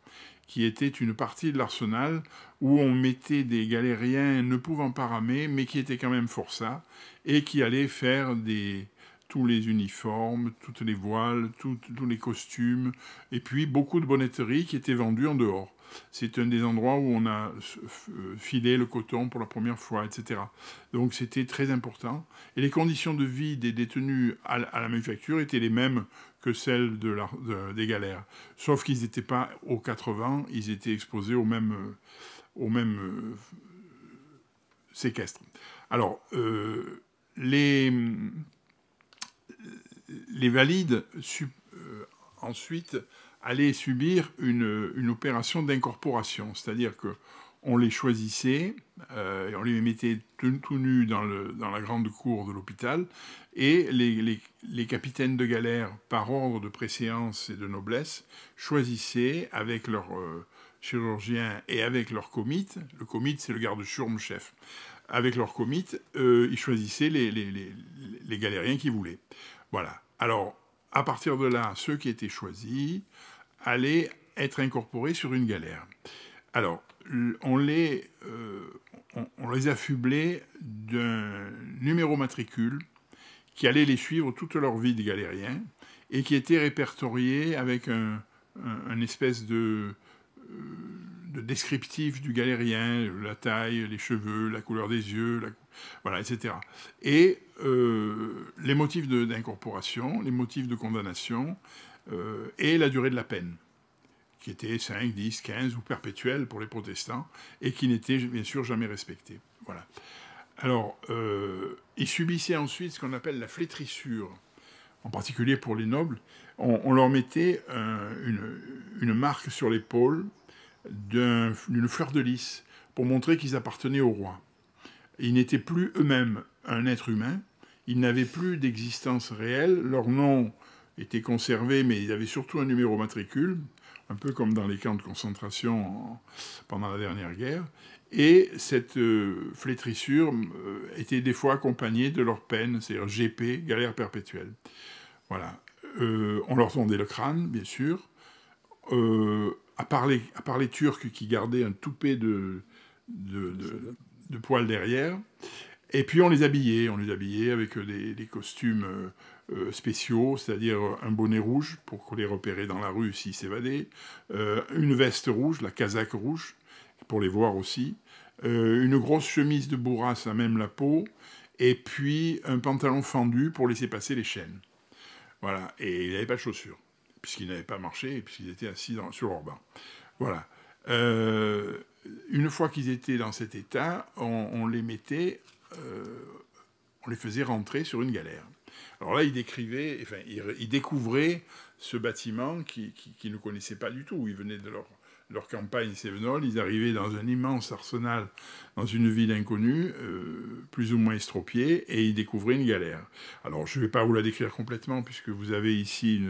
qui était une partie de l'arsenal où on mettait des galériens ne pouvant pas ramer, mais qui étaient quand même forçats, et qui allaient faire tous les uniformes, toutes les voiles, tous les costumes, et puis beaucoup de bonnetteries qui étaient vendues en dehors. C'est un des endroits où on a filé le coton pour la première fois, etc. Donc c'était très important. Et les conditions de vie des détenus à la manufacture étaient les mêmes que celles des galères. Sauf qu'ils n'étaient pas aux 80, ils étaient exposés au même séquestre. Alors, les valides, ensuite, allaient subir une opération d'incorporation, c'est-à-dire qu'on les choisissait, et on les mettait tout nus dans la grande cour de l'hôpital, et les capitaines de galère, par ordre de préséance et de noblesse, choisissaient avec leur chirurgien et avec leur comite, le comite c'est le garde-chiourme-chef, avec leur comite, ils choisissaient les galériens qu'ils voulaient. Voilà. Alors, à partir de là, ceux qui étaient choisis allaient être incorporés sur une galère. Alors, on les affublait d'un numéro matricule qui allait les suivre toute leur vie de galériens et qui était répertorié avec un espèce de descriptif du galérien, la taille, les cheveux, la couleur des yeux, voilà, etc. Et les motifs d'incorporation, les motifs de condamnation et la durée de la peine, qui était 5, 10, 15 ou perpétuelle pour les protestants, et qui n'était bien sûr jamais respectée. Voilà. Alors, ils subissaient ensuite ce qu'on appelle la flétrissure, en particulier pour les nobles. On leur mettait une marque sur l'épaule d'une fleur de lys pour montrer qu'ils appartenaient au roi. Ils n'étaient plus eux-mêmes un être humain, ils n'avaient plus d'existence réelle, leur nom était conservé, mais ils avaient surtout un numéro matricule, un peu comme dans les camps de concentration pendant la dernière guerre, et cette flétrissure était des fois accompagnée de leur peine, c'est-à-dire GP, galère perpétuelle. Voilà. On leur tondait le crâne, bien sûr. À part les Turcs qui gardaient un toupet de poils derrière. Et puis on les habillait avec des costumes spéciaux, c'est-à-dire un bonnet rouge pour les repérer dans la rue s'ils s'évadaient, une veste rouge, la casaque rouge, pour les voir aussi, une grosse chemise de bourrasse à même la peau, et puis un pantalon fendu pour laisser passer les chaînes. Voilà, et ils n'avaient pas de chaussures, puisqu'ils n'avaient pas marché, puisqu'ils étaient assis sur leur banc. Voilà. Une fois qu'ils étaient dans cet état, on les mettait, on les faisait rentrer sur une galère. Alors là, ils découvraient ce bâtiment qu'ils ne connaissaient pas du tout. Ils venaient de leur campagne cévenole, ils arrivaient dans un immense arsenal, dans une ville inconnue, plus ou moins estropiée, et ils découvraient une galère. Alors, je ne vais pas vous la décrire complètement, puisque vous avez ici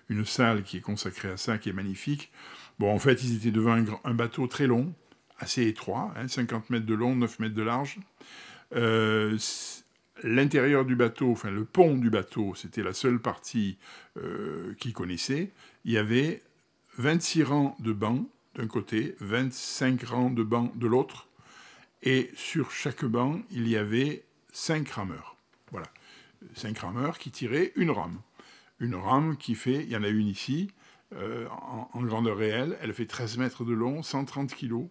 une salle qui est consacrée à ça, qui est magnifique. Bon, en fait, ils étaient devant un bateau très long, assez étroit, 50 mètres de long, 9 mètres de large. L'intérieur du bateau, enfin le pont du bateau, c'était la seule partie qu'ils connaissaient. Il y avait 26 rangs de bancs d'un côté, 25 rangs de bancs de l'autre, et sur chaque banc, il y avait 5 rameurs. Voilà, 5 rameurs qui tiraient une rame. Une rame qui fait, il y en a une ici, en grandeur réelle, elle fait 13 mètres de long, 130 kilos.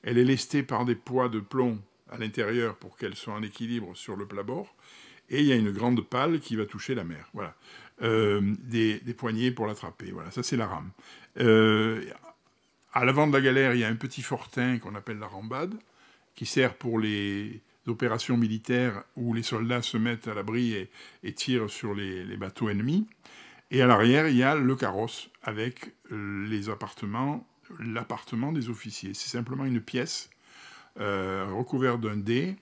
Elle est lestée par des poids de plomb à l'intérieur pour qu'elle soit en équilibre sur le plat-bord. Et il y a une grande pale qui va toucher la mer. Voilà. Des poignées pour l'attraper. Voilà, ça c'est la rame. À l'avant de la galère, il y a un petit fortin qu'on appelle la rambade, qui sert pour les opérations militaires où les soldats se mettent à l'abri et tirent sur les bateaux ennemis. Et à l'arrière, il y a le carrosse avec l'appartement des officiers. C'est simplement une pièce recouverte d'un dais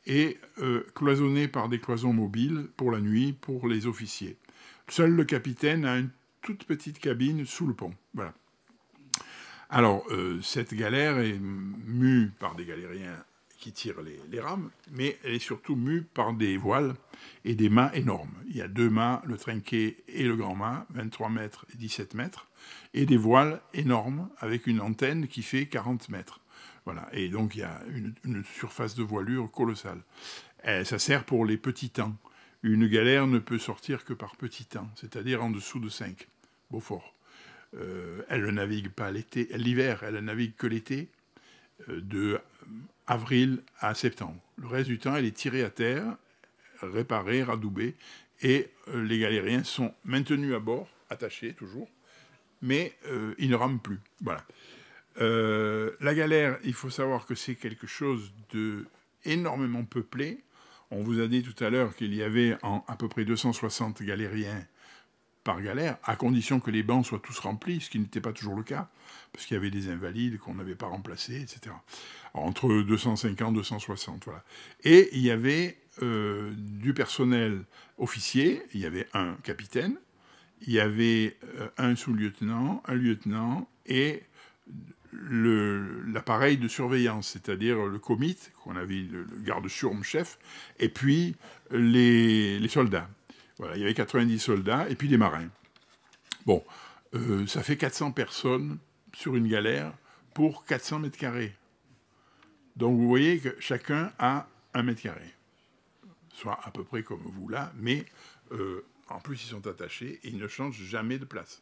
et cloisonnée par des cloisons mobiles pour la nuit pour les officiers. Seul le capitaine a une toute petite cabine sous le pont. Voilà. Alors, cette galère est mue par des galériens qui tirent les rames, mais elle est surtout mue par des voiles et des mâts énormes. Il y a 2 mâts, le trinquet et le grand mât, 23 mètres et 17 mètres, et des voiles énormes avec une antenne qui fait 40 mètres. Voilà. Et donc, il y a une surface de voilure colossale. Et ça sert pour les petits temps. Une galère ne peut sortir que par petits temps, c'est-à-dire en dessous de 5, Beaufort. Elle ne navigue pas l'hiver, elle ne navigue que l'été, de avril à septembre. Le reste du temps, elle est tirée à terre, réparée, radoubée, et les galériens sont maintenus à bord, attachés toujours, mais ils ne rament plus. Voilà. La galère, il faut savoir que c'est quelque chose de énormément peuplé. On vous a dit tout à l'heure qu'il y avait à peu près 260 galériens par galère, à condition que les bancs soient tous remplis, ce qui n'était pas toujours le cas, parce qu'il y avait des invalides qu'on n'avait pas remplacés, etc. Alors, entre 250 et 260, voilà. Et il y avait du personnel officier, il y avait un capitaine, il y avait un sous-lieutenant, un lieutenant, et l'appareil de surveillance, c'est-à-dire le comite, qu'on avait le garde-churme chef, et puis les soldats. Voilà, il y avait 90 soldats et puis des marins. Bon, ça fait 400 personnes sur une galère pour 400 mètres carrés. Donc vous voyez que chacun a 1 mètre carré, soit à peu près comme vous là, mais en plus ils sont attachés et ils ne changent jamais de place.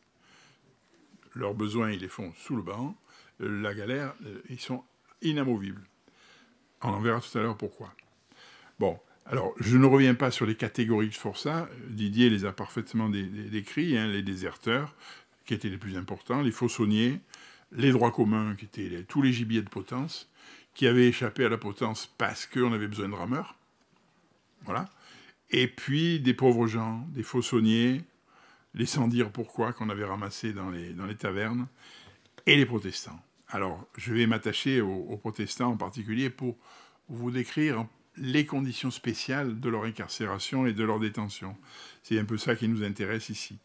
Leurs besoins, ils les font sous le banc. La galère, ils sont inamovibles. On en verra tout à l'heure pourquoi. Bon, alors je ne reviens pas sur les catégories de forçats. Didier les a parfaitement décrits, hein, les déserteurs, qui étaient les plus importants, les fauçonniers, les droits communs, qui étaient tous les gibiers de potence, qui avaient échappé à la potence parce qu'on avait besoin de rameurs. Voilà. Et puis des pauvres gens, des fauçonniers, les sans dire pourquoi, qu'on avait ramassés dans les tavernes, et les protestants. Alors, je vais m'attacher aux protestants en particulier pour vous décrire les conditions spéciales de leur incarcération et de leur détention. C'est un peu ça qui nous intéresse ici.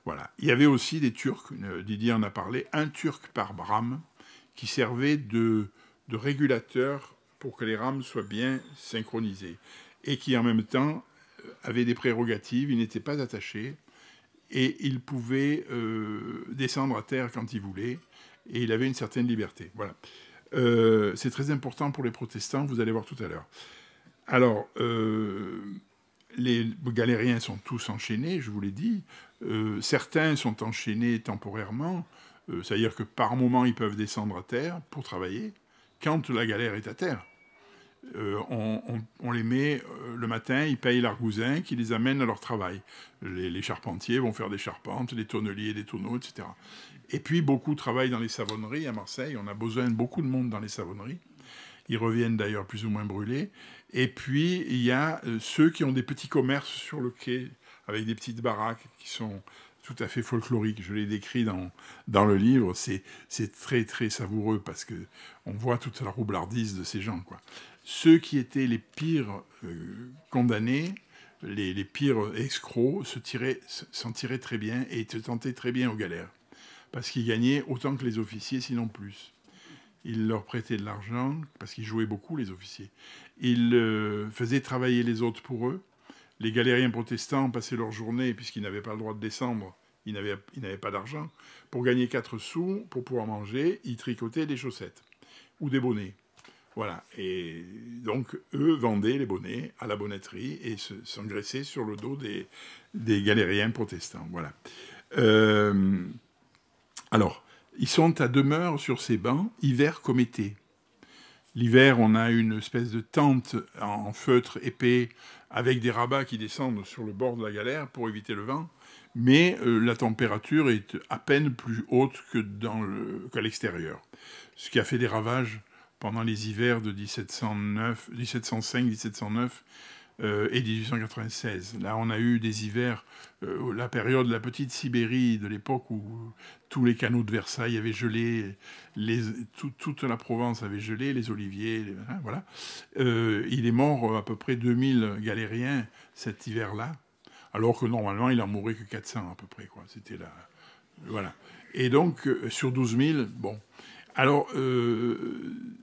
Voilà. Il y avait aussi des Turcs, Didier en a parlé, un Turc par rame, qui servait de régulateur pour que les rames soient bien synchronisées, et qui en même temps avait des prérogatives, il n'était pas attaché, et il pouvait descendre à terre quand il voulait, et il avait une certaine liberté. Voilà. C'est très important pour les protestants, vous allez voir tout à l'heure. Alors, les galériens sont tous enchaînés, je vous l'ai dit. Certains sont enchaînés temporairement, c'est-à-dire que par moment, ils peuvent descendre à terre pour travailler, quand la galère est à terre. On les met le matin, ils payent l'argousin qui les amène à leur travail. Les charpentiers vont faire des charpentes, les tonneliers des tonneaux, etc. Et puis beaucoup travaillent dans les savonneries à Marseille. On a besoin de beaucoup de monde dans les savonneries. Ils reviennent d'ailleurs plus ou moins brûlés. Et puis il y a ceux qui ont des petits commerces sur le quai avec des petites baraques qui sont tout à fait folkloriques. Je l'ai décrit dans le livre. C'est très très savoureux parce que on voit toute la roublardise de ces gens, quoi. Ceux qui étaient les pires condamnés, les pires escrocs, s'en tiraient très bien et se tentaient très bien aux galères. Parce qu'ils gagnaient autant que les officiers, sinon plus. Ils leur prêtaient de l'argent, parce qu'ils jouaient beaucoup, les officiers. Ils faisaient travailler les autres pour eux. Les galériens protestants passaient leur journée, puisqu'ils n'avaient pas le droit de descendre, ils n'avaient pas d'argent. Pour gagner 4 sous, pour pouvoir manger, ils tricotaient des chaussettes ou des bonnets. Voilà, et donc eux vendaient les bonnets à la bonnetterie et s'engraissaient sur le dos des galériens protestants. Voilà. Alors, ils sont à demeure sur ces bancs, hiver comme été. L'hiver, on a une espèce de tente en feutre épais avec des rabats qui descendent sur le bord de la galère pour éviter le vent, mais la température est à peine plus haute qu'à l'extérieur, ce qui a fait des ravages pendant les hivers de 1705, 1709 et 1896. Là, on a eu des hivers, la période de la petite Sibérie, de l'époque où tous les canaux de Versailles avaient gelé, toute la Provence avait gelé, les oliviers, voilà. Il est mort à peu près 2000 galériens cet hiver-là, alors que normalement, il en mourait que 400 à peu près, quoi. C'était là, voilà. Et donc, sur 12 000, bon... Alors,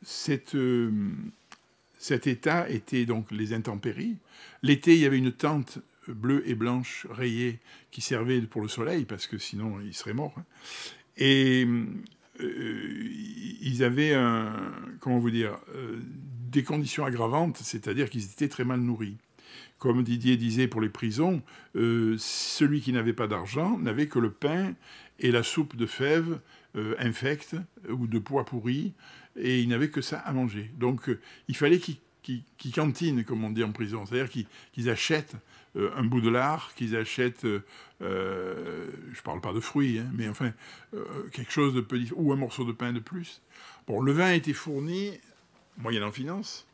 cet état était donc les intempéries. L'été, il y avait une tente bleue et blanche rayée qui servait pour le soleil, parce que sinon, ils seraient morts. Et ils avaient, comment vous dire, des conditions aggravantes, c'est-à-dire qu'ils étaient très mal nourris. Comme Didier disait pour les prisons, celui qui n'avait pas d'argent n'avait que le pain et la soupe de fèves infecte ou de pois pourris, et ils n'avaient que ça à manger. Donc il fallait qu'ils cantinent, comme on dit en prison, c'est-à-dire qu'ils achètent un bout de lard, qu'ils achètent, je parle pas de fruits, hein, mais enfin, quelque chose de peu différent, ou un morceau de pain de plus. Bon, le vin était fourni, moyennant finance,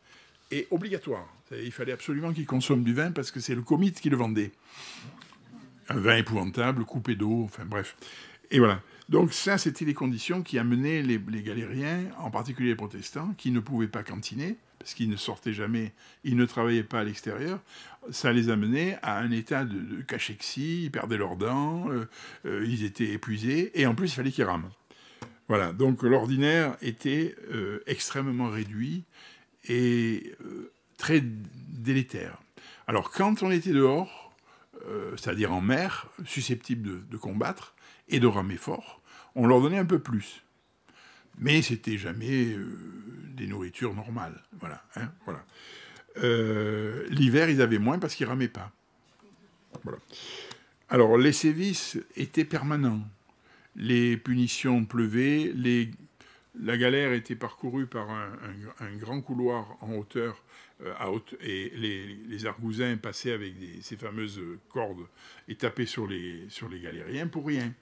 et obligatoire. Il fallait absolument qu'ils consomment du vin parce que c'est le comite qui le vendait. Un vin épouvantable, coupé d'eau, enfin bref. Et voilà. Donc ça, c'était les conditions qui amenaient les galériens, en particulier les protestants, qui ne pouvaient pas cantiner, parce qu'ils ne sortaient jamais, ils ne travaillaient pas à l'extérieur. Ça les amenait à un état de cachexie, ils perdaient leurs dents, ils étaient épuisés, et en plus, il fallait qu'ils rament. Voilà, donc l'ordinaire était extrêmement réduit et très délétère. Alors, quand on était dehors, c'est-à-dire en mer, susceptibles de combattre et de ramer fort, on leur donnait un peu plus. Mais c'était jamais des nourritures normales. Voilà. Hein, voilà. L'hiver, ils avaient moins parce qu'ils ramaient pas. Voilà. Alors, les sévices étaient permanents. Les punitions pleuvaient, la galère était parcourue par un grand couloir en hauteur, et les argousins passaient avec ces fameuses cordes et tapaient sur les galériens pour rien.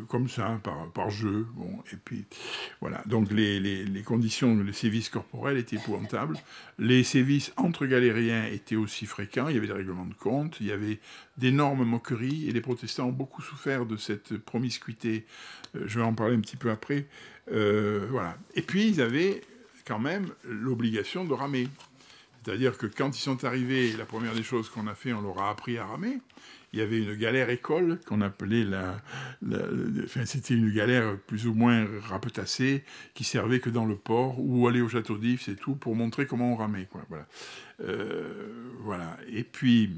Comme ça, par jeu. Bon, et puis, voilà. Donc, les conditions, les sévices corporels étaient épouvantables. Les sévices entre galériens étaient aussi fréquents. Il y avait des règlements de compte, il y avait d'énormes moqueries, et les protestants ont beaucoup souffert de cette promiscuité. Je vais en parler un petit peu après. Voilà. Et puis, ils avaient quand même l'obligation de ramer. C'est-à-dire que quand ils sont arrivés, la première des choses qu'on a fait, on leur a appris à ramer. Il y avait une galère école qu'on appelait enfin, c'était une galère plus ou moins rapetassée qui servait que dans le port ou aller au château d'If, c'est tout, pour montrer comment on ramait, quoi. Voilà. Voilà. Et puis,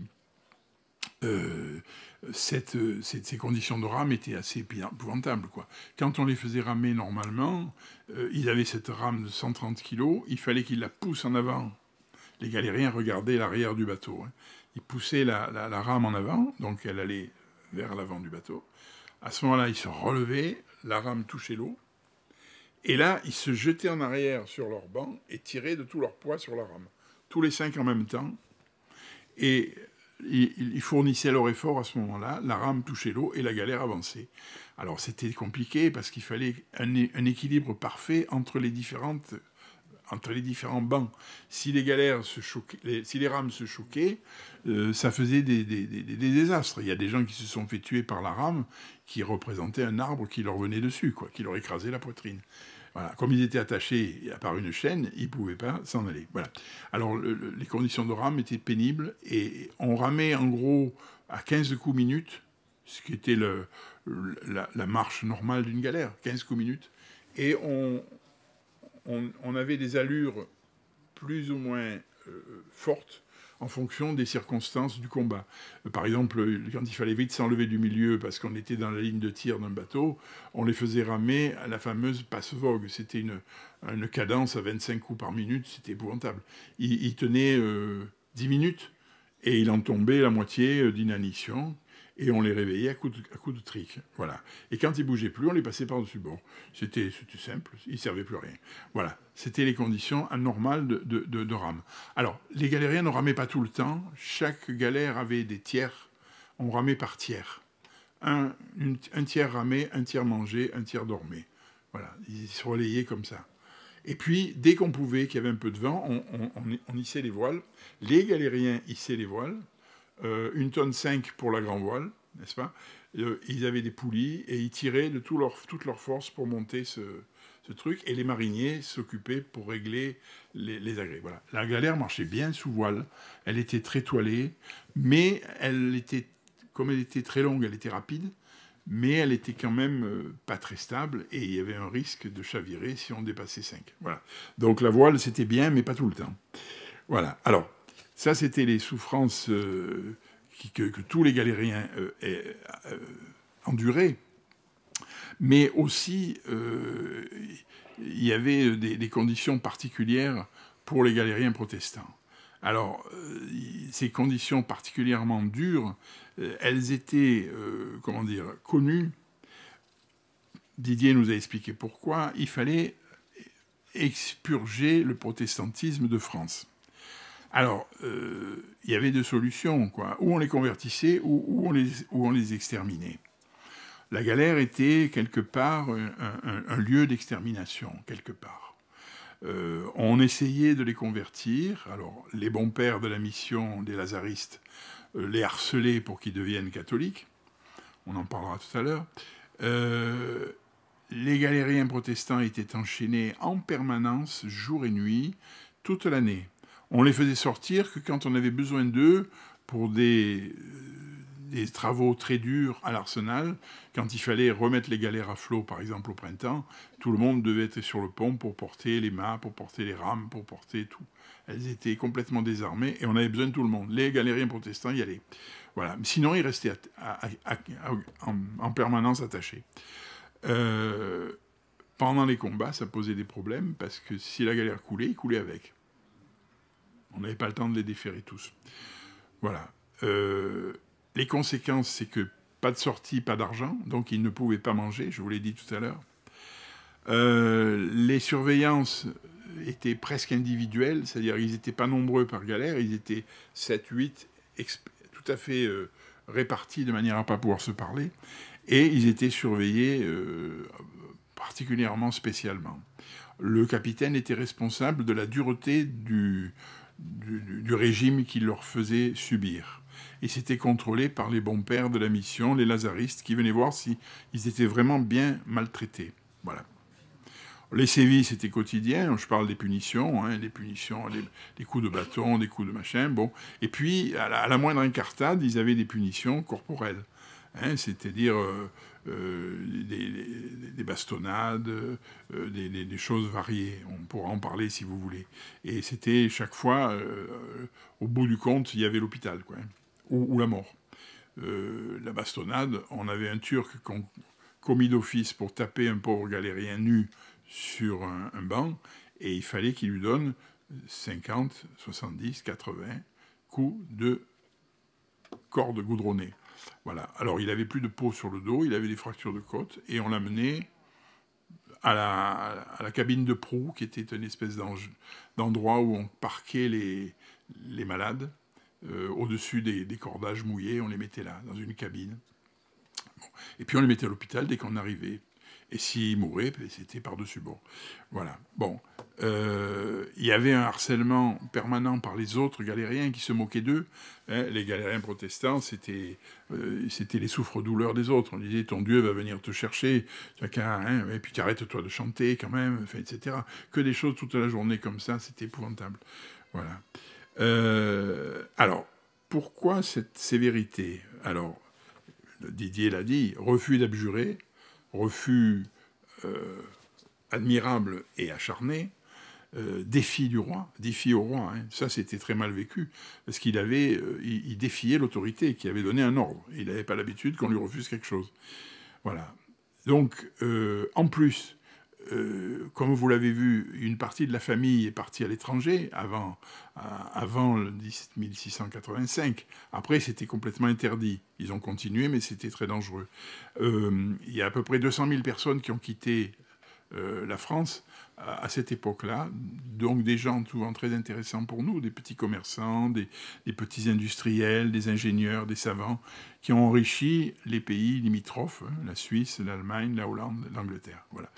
ces conditions de rame étaient assez épouvantables, quoi. Quand on les faisait ramer normalement, ils avaient cette rame de 130 kg, il fallait qu'ils la poussent en avant. Les galériens regardaient l'arrière du bateau. Hein. Ils poussaient la rame en avant, donc elle allait vers l'avant du bateau. À ce moment-là, ils se relevaient, la rame touchait l'eau, et là, ils se jetaient en arrière sur leur banc et tiraient de tout leur poids sur la rame. Tous les 5 en même temps. Et ils fournissaient leur effort à ce moment-là, la rame touchait l'eau et la galère avançait. Alors c'était compliqué parce qu'il fallait un équilibre parfait entre les différents bancs. Si les galères se choquaient, si les rames se choquaient, ça faisait des désastres. Il y a des gens qui se sont fait tuer par la rame, qui représentait un arbre qui leur venait dessus, quoi, qui leur écrasait la poitrine. Voilà. Comme ils étaient attachés par une chaîne, ils ne pouvaient pas s'en aller. Voilà. Alors, les conditions de rame étaient pénibles, et on ramait en gros à 15 coups minutes, ce qui était la marche normale d'une galère, 15 coups minutes, et on avait des allures plus ou moins fortes en fonction des circonstances du combat. Par exemple, quand il fallait vite s'enlever du milieu parce qu'on était dans la ligne de tir d'un bateau, on les faisait ramer à la fameuse passe-vogue. C'était une cadence à 25 coups par minute, c'était épouvantable. Il tenait 10 minutes et il en tombait la moitié d'inanition. Et on les réveillait à coups de trique. Voilà. Et quand ils ne bougeaient plus, on les passait par-dessus bord. C'était simple, ils ne servaient plus à rien. Voilà. C'était les conditions anormales de rame. Alors, les galériens ne ramaient pas tout le temps. Chaque galère avait des tiers. On ramait par tiers. Un tiers ramait, un tiers mangeait, un tiers dormait. Voilà. Ils se relayaient comme ça. Et puis, dès qu'on pouvait, qu'il y avait un peu de vent, on hissait les voiles. Les galériens hissaient les voiles. 1,5 tonne pour la grand voile, n'est-ce pas? Ils avaient des poulies et ils tiraient de toute leur force pour monter ce truc. Et les mariniers s'occupaient pour régler les agrès. Voilà. La galère marchait bien sous voile. Elle était très toilée, mais comme elle était très longue, elle était rapide, mais elle était quand même pas très stable et il y avait un risque de chavirer si on dépassait 5. Voilà. Donc la voile, c'était bien, mais pas tout le temps. Voilà. Alors, ça, c'était les souffrances que tous les galériens enduraient. Mais aussi, il y avait des conditions particulières pour les galériens protestants. Alors, ces conditions particulièrement dures, elles étaient, connues. Didier nous a expliqué pourquoi. Il fallait expurger le protestantisme de France. Alors, il y avait deux solutions, quoi. Ou on les convertissait, ou on les exterminait. La galère était quelque part un lieu d'extermination, quelque part. On essayait de les convertir. Alors, les bons pères de la mission des Lazaristes les harcelaient pour qu'ils deviennent catholiques. On en parlera tout à l'heure. Les galériens protestants étaient enchaînés en permanence, jour et nuit, toute l'année. On les faisait sortir que quand on avait besoin d'eux pour des des travaux très durs à l'Arsenal. Quand il fallait remettre les galères à flot, par exemple au printemps, tout le monde devait être sur le pont pour porter les mâts, pour porter les rames, pour porter tout. Elles étaient complètement désarmées et on avait besoin de tout le monde. Les galériens protestants y allaient. Voilà. Sinon, ils restaient en permanence attachés. Pendant les combats, ça posait des problèmes parce que si la galère coulait, ils coulaient avec. On n'avait pas le temps de les déferrer tous. Voilà. Les conséquences, c'est que pas de sortie, pas d'argent, donc ils ne pouvaient pas manger, je vous l'ai dit tout à l'heure. Les surveillances étaient presque individuelles, c'est-à-dire qu'ils n'étaient pas nombreux par galère, ils étaient 7, 8, tout à fait répartis de manière à ne pas pouvoir se parler, et ils étaient surveillés particulièrement spécialement. Le capitaine était responsable de la dureté du régime qu'il leur faisait subir. Et c'était contrôlé par les bons pères de la mission, les lazaristes, qui venaient voir s'ils étaient vraiment bien maltraités. Voilà. Les sévices, c'était quotidien. Je parle des punitions, hein, des coups de bâton, des coups de machin. Bon. Et puis, à la moindre incartade, ils avaient des punitions corporelles. Hein, c'est-à-dire des bastonnades, des choses variées. On pourra en parler si vous voulez. Et c'était chaque fois, au bout du compte, il y avait l'hôpital, quoi, hein, ou la mort. La bastonnade, on avait un Turc commis d'office pour taper un pauvre galérien nu sur un banc, et il fallait qu'il lui donne 50, 70, 80 coups de corde goudronnée. Voilà. Alors, il avait plus de peau sur le dos, il avait des fractures de côte, et on l'a mené à la cabine de proue, qui était une espèce d'endroit où on parquait les malades, au-dessus des cordages mouillés, on les mettait là, dans une cabine. Bon. Et puis on les mettait à l'hôpital dès qu'on arrivait. Et s'ils mouraient, c'était par-dessus bord. Voilà. Bon. Il y avait un harcèlement permanent par les autres galériens qui se moquaient d'eux. Hein, les galériens protestants, c'était les souffres-douleurs des autres. On disait, ton Dieu va venir te chercher, chacun, hein, et puis arrête-toi de chanter quand même, enfin, etc. Que des choses toute la journée comme ça, c'était épouvantable. Voilà. Alors, pourquoi cette sévérité? Alors, Didier l'a dit, refus d'abjurer, refus admirable et acharné, défi du roi, défi au roi. Hein. Ça, c'était très mal vécu, parce qu'il il défiait l'autorité qui avait donné un ordre. Il n'avait pas l'habitude qu'on lui refuse quelque chose. Voilà. Donc, en plus, comme vous l'avez vu, une partie de la famille est partie à l'étranger avant le 1685. Après, c'était complètement interdit. Ils ont continué, mais c'était très dangereux. Il y a à peu près 200 000 personnes qui ont quitté la France à cette époque-là, donc des gens souvent très intéressants pour nous, des petits commerçants, des petits industriels, des ingénieurs, des savants, qui ont enrichi les pays limitrophes, hein, la Suisse, l'Allemagne, la Hollande, l'Angleterre. Voilà.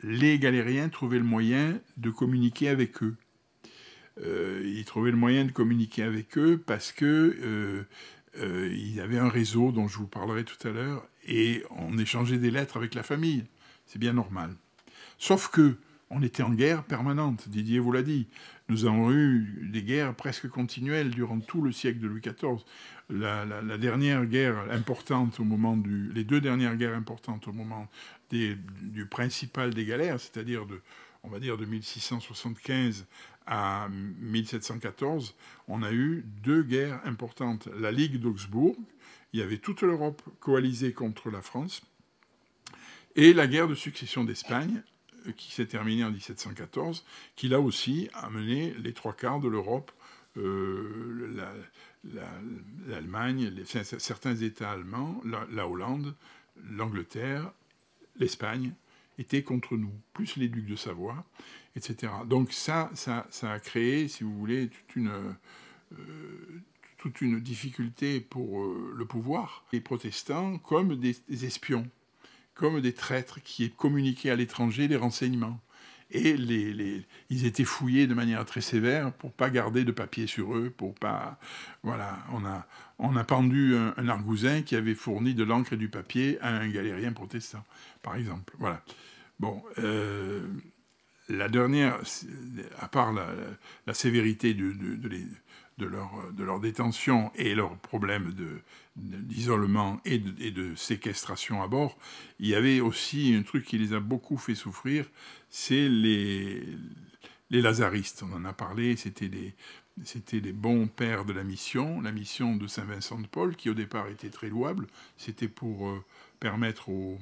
Les galériens trouvaient le moyen de communiquer avec eux. Ils trouvaient le moyen de communiquer avec eux parce que ils avaient un réseau dont je vous parlerai tout à l'heure, et on échangeait des lettres avec la famille. C'est bien normal. Sauf que on était en guerre permanente, Didier vous l'a dit. Nous avons eu des guerres presque continuelles durant tout le siècle de Louis XIV. La dernière guerre importante les deux dernières guerres importantes au moment du principal des galères, c'est-à-dire on va dire de 1675 à 1714, on a eu deux guerres importantes. La Ligue d'Augsbourg, il y avait toute l'Europe coalisée contre la France, et la guerre de succession d'Espagne, qui s'est terminée en 1714, qui là aussi a mené les trois quarts de l'Europe, l'Allemagne, certains États allemands, la Hollande, l'Angleterre, l'Espagne, étaient contre nous, plus les ducs de Savoie, etc. Donc ça a créé, si vous voulez, toute une difficulté pour le pouvoir. Les protestants comme des espions, comme des traîtres qui communiquaient à l'étranger les renseignements. Et ils étaient fouillés de manière très sévère pour pas garder de papier sur eux, pour pas... Voilà, on a pendu un argousin qui avait fourni de l'encre et du papier à un galérien protestant, par exemple. Voilà. Bon, la dernière, à part la sévérité de leur détention et leurs problèmes d'isolement et de séquestration à bord, il y avait aussi un truc qui les a beaucoup fait souffrir, c'est les lazaristes. On en a parlé, c'était les bons pères de la mission de Saint-Vincent de Paul, qui au départ était très louable. C'était pour permettre aux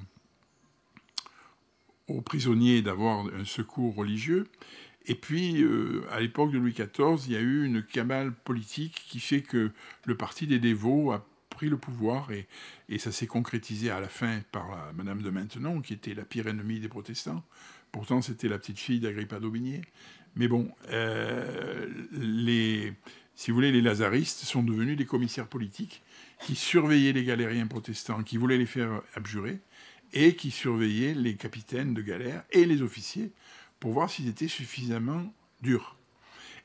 prisonniers d'avoir un secours religieux. Et puis, à l'époque de Louis XIV, il y a eu une cabale politique qui fait que le parti des dévots a pris le pouvoir et ça s'est concrétisé à la fin par Madame de Maintenon, qui était la pire ennemie des protestants. Pourtant, c'était la petite fille d'Agrippa d'Aubigné. Mais bon, si vous voulez, les lazaristes sont devenus des commissaires politiques qui surveillaient les galériens protestants, qui voulaient les faire abjurer, et qui surveillaient les capitaines de galère et les officiers pour voir s'ils étaient suffisamment durs.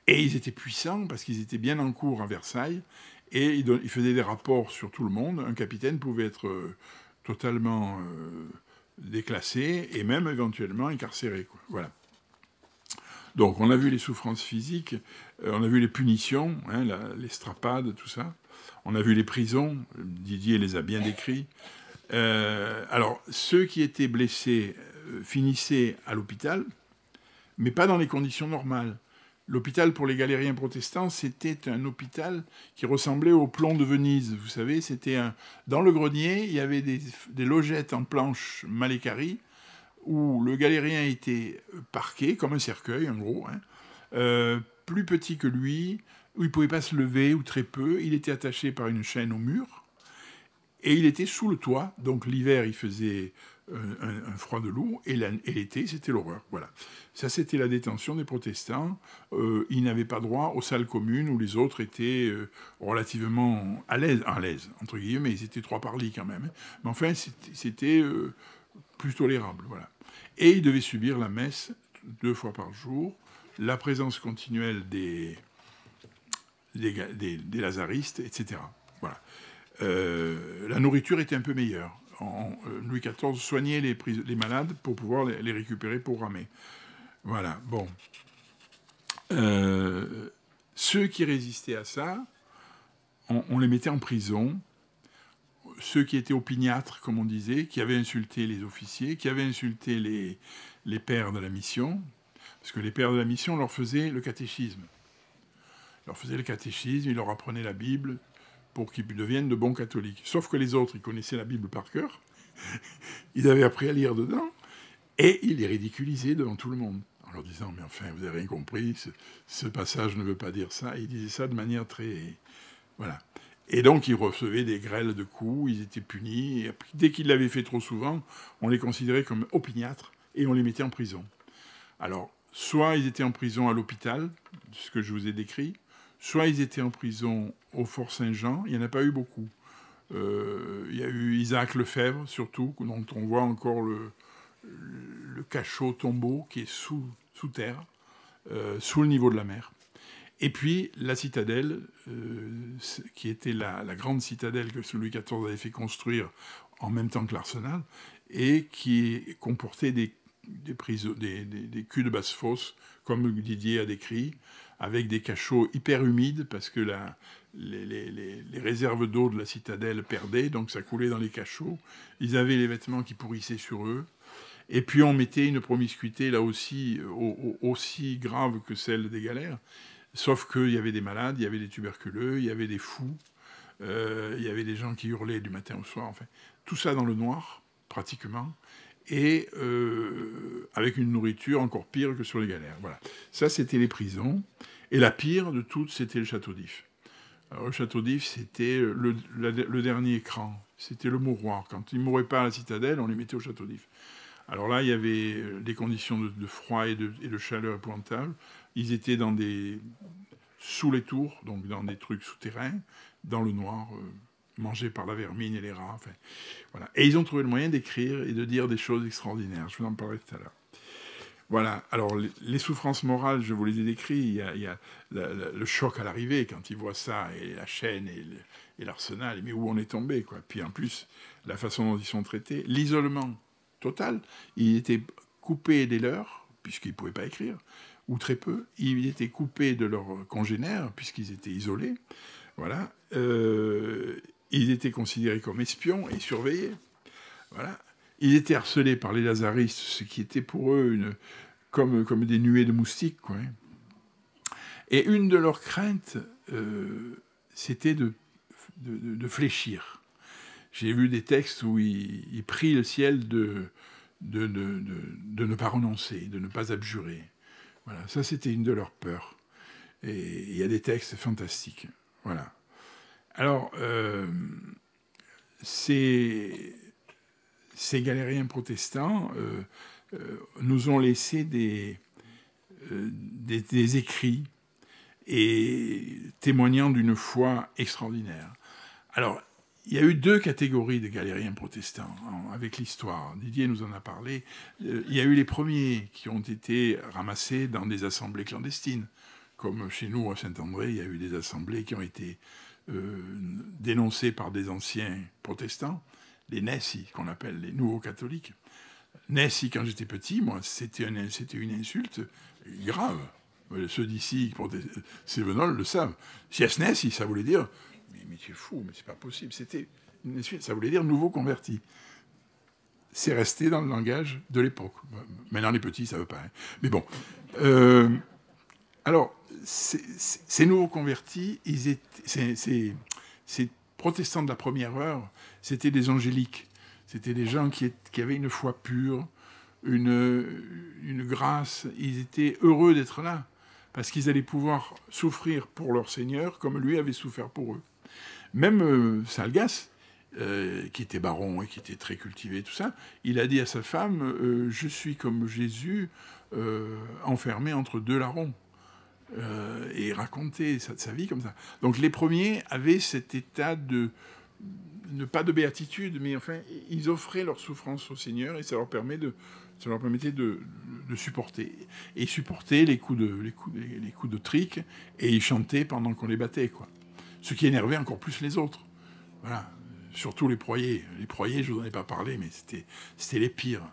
Et ils étaient puissants parce qu'ils étaient bien en cour à Versailles, et ils faisaient des rapports sur tout le monde. Un capitaine pouvait être totalement déclassé et même éventuellement incarcéré, quoi. Voilà. Donc on a vu les souffrances physiques, on a vu les punitions, hein, l'estrapade, tout ça. On a vu les prisons, Didier les a bien décrits. Alors, ceux qui étaient blessés finissaient à l'hôpital, mais pas dans les conditions normales. L'hôpital pour les galériens protestants, c'était un hôpital qui ressemblait au plomb de Venise. Vous savez, dans le grenier, il y avait des logettes en planches Malécari, où le galérien était parqué, comme un cercueil, en gros, hein, plus petit que lui, où il ne pouvait pas se lever, ou très peu. Il était attaché par une chaîne au mur. Et il était sous le toit, donc l'hiver il faisait un froid de loup, et l'été c'était l'horreur. Voilà. Ça c'était la détention des protestants. Ils n'avaient pas droit aux salles communes où les autres étaient relativement à l'aise, entre guillemets, ils étaient 3 par lit quand même. Mais enfin c'était plus tolérable. Voilà. Et ils devaient subir la messe 2 fois par jour, la présence continuelle des lazaristes, etc. Voilà. La nourriture était un peu meilleure. Louis XIV soignait les malades pour pouvoir les récupérer pour ramer. Voilà, bon. Ceux qui résistaient à ça, on les mettait en prison. Ceux qui étaient opiniâtres, comme on disait, qui avaient insulté les officiers, qui avaient insulté les pères de la mission, parce que les pères de la mission leur faisaient le catéchisme. Ils leur apprenaient la Bible, pour qu'ils deviennent de bons catholiques. Sauf que les autres, ils connaissaient la Bible par cœur, ils avaient appris à lire dedans, et ils les ridiculisaient devant tout le monde, en leur disant « Mais enfin, vous n'avez rien compris, ce passage ne veut pas dire ça ». Et ils disaient ça de manière très... Voilà. Et donc, ils recevaient des grêles de coups, ils étaient punis, et dès qu'ils l'avaient fait trop souvent, on les considérait comme opiniâtres, et on les mettait en prison. Alors, soit ils étaient en prison à l'hôpital, ce que je vous ai décrit, soit ils étaient en prison au Fort Saint-Jean, il n'y en a pas eu beaucoup. Il y a eu Isaac Lefebvre, surtout, dont on voit encore le cachot tombeau qui est sous terre, sous le niveau de la mer. Et puis la citadelle, qui était la grande citadelle que Louis XIV avait fait construire en même temps que l'arsenal, et qui comportait des culs de basse-fosse, comme Didier a décrit, avec des cachots hyper humides, parce que les réserves d'eau de la citadelle perdaient, donc ça coulait dans les cachots. Ils avaient les vêtements qui pourrissaient sur eux. Et puis on mettait une promiscuité, là aussi, aussi grave que celle des galères, sauf qu'il y avait des malades, il y avait des tuberculeux, il y avait des fous, il y avait des gens qui hurlaient du matin au soir, enfin, tout ça dans le noir, pratiquement, et avec une nourriture encore pire que sur les galères. Voilà. Ça, c'était les prisons. Et la pire de toutes, c'était le château d'If. Alors, le château d'If, c'était le dernier cran. C'était le mouroir. Quand ils ne mouraient pas à la citadelle, on les mettait au château d'If. Alors là, il y avait des conditions de froid et de chaleur épouvantables. Ils étaient sous les tours, donc dans des trucs souterrains, dans le noir, mangés par la vermine et les rats. Enfin, voilà. Et ils ont trouvé le moyen d'écrire et de dire des choses extraordinaires. Je vous en parlerai tout à l'heure. Voilà. Alors, les souffrances morales, je vous les ai décrites. Il y a le choc à l'arrivée, quand ils voient ça, et la chaîne et l'arsenal. Mais où on est tombé, quoi. Puis en plus, la façon dont ils sont traités. L'isolement total. Ils étaient coupés des leurs, puisqu'ils ne pouvaient pas écrire, ou très peu. Ils étaient coupés de leurs congénères, puisqu'ils étaient isolés. Voilà. Ils étaient considérés comme espions et surveillés. Voilà. Ils étaient harcelés par les lazaristes, ce qui était pour eux comme des nuées de moustiques, quoi. Et une de leurs craintes, c'était de fléchir. J'ai vu des textes où ils prient le ciel de ne pas renoncer, de ne pas abjurer. Voilà, ça c'était une de leurs peurs. Et il y a des textes fantastiques. Voilà. Alors, ces galériens protestants nous ont laissé des écrits et témoignant d'une foi extraordinaire. Alors, il y a eu deux catégories de galériens protestants avec l'histoire. Didier nous en a parlé. Il y a eu les premiers qui ont été ramassés dans des assemblées clandestines. Comme chez nous, à Saint-André, il y a eu des assemblées qui ont été dénoncées par des anciens protestants, les Nessi, qu'on appelle les nouveaux catholiques. Nessi, quand j'étais petit, moi, c'était une insulte grave. Ceux d'ici, Sévenol, le savent. Sies Nessi, ça voulait dire... Mais tu es fou, mais c'est pas possible. Ça voulait dire nouveau converti. C'est resté dans le langage de l'époque. Maintenant, les petits, ça veut pas. Hein. Mais bon. Alors, ces nouveaux convertis, ces protestants de la première heure, c'était des angéliques. C'était des gens qui avaient une foi pure, une grâce. Ils étaient heureux d'être là, parce qu'ils allaient pouvoir souffrir pour leur Seigneur comme lui avait souffert pour eux. Même Salgas, qui était baron et qui était très cultivé, tout ça, il a dit à sa femme, je suis comme Jésus, enfermé entre deux larrons. Et raconter sa vie comme ça. Donc les premiers avaient cet état pas de béatitude, mais enfin, ils offraient leur souffrance au Seigneur et ça leur permettait de supporter. Et ils supportaient les coups de trique et ils chantaient pendant qu'on les battait, quoi. Ce qui énervait encore plus les autres. Voilà. Surtout les proyers. Les proyers, je vous en ai pas parlé, mais c'était les pires.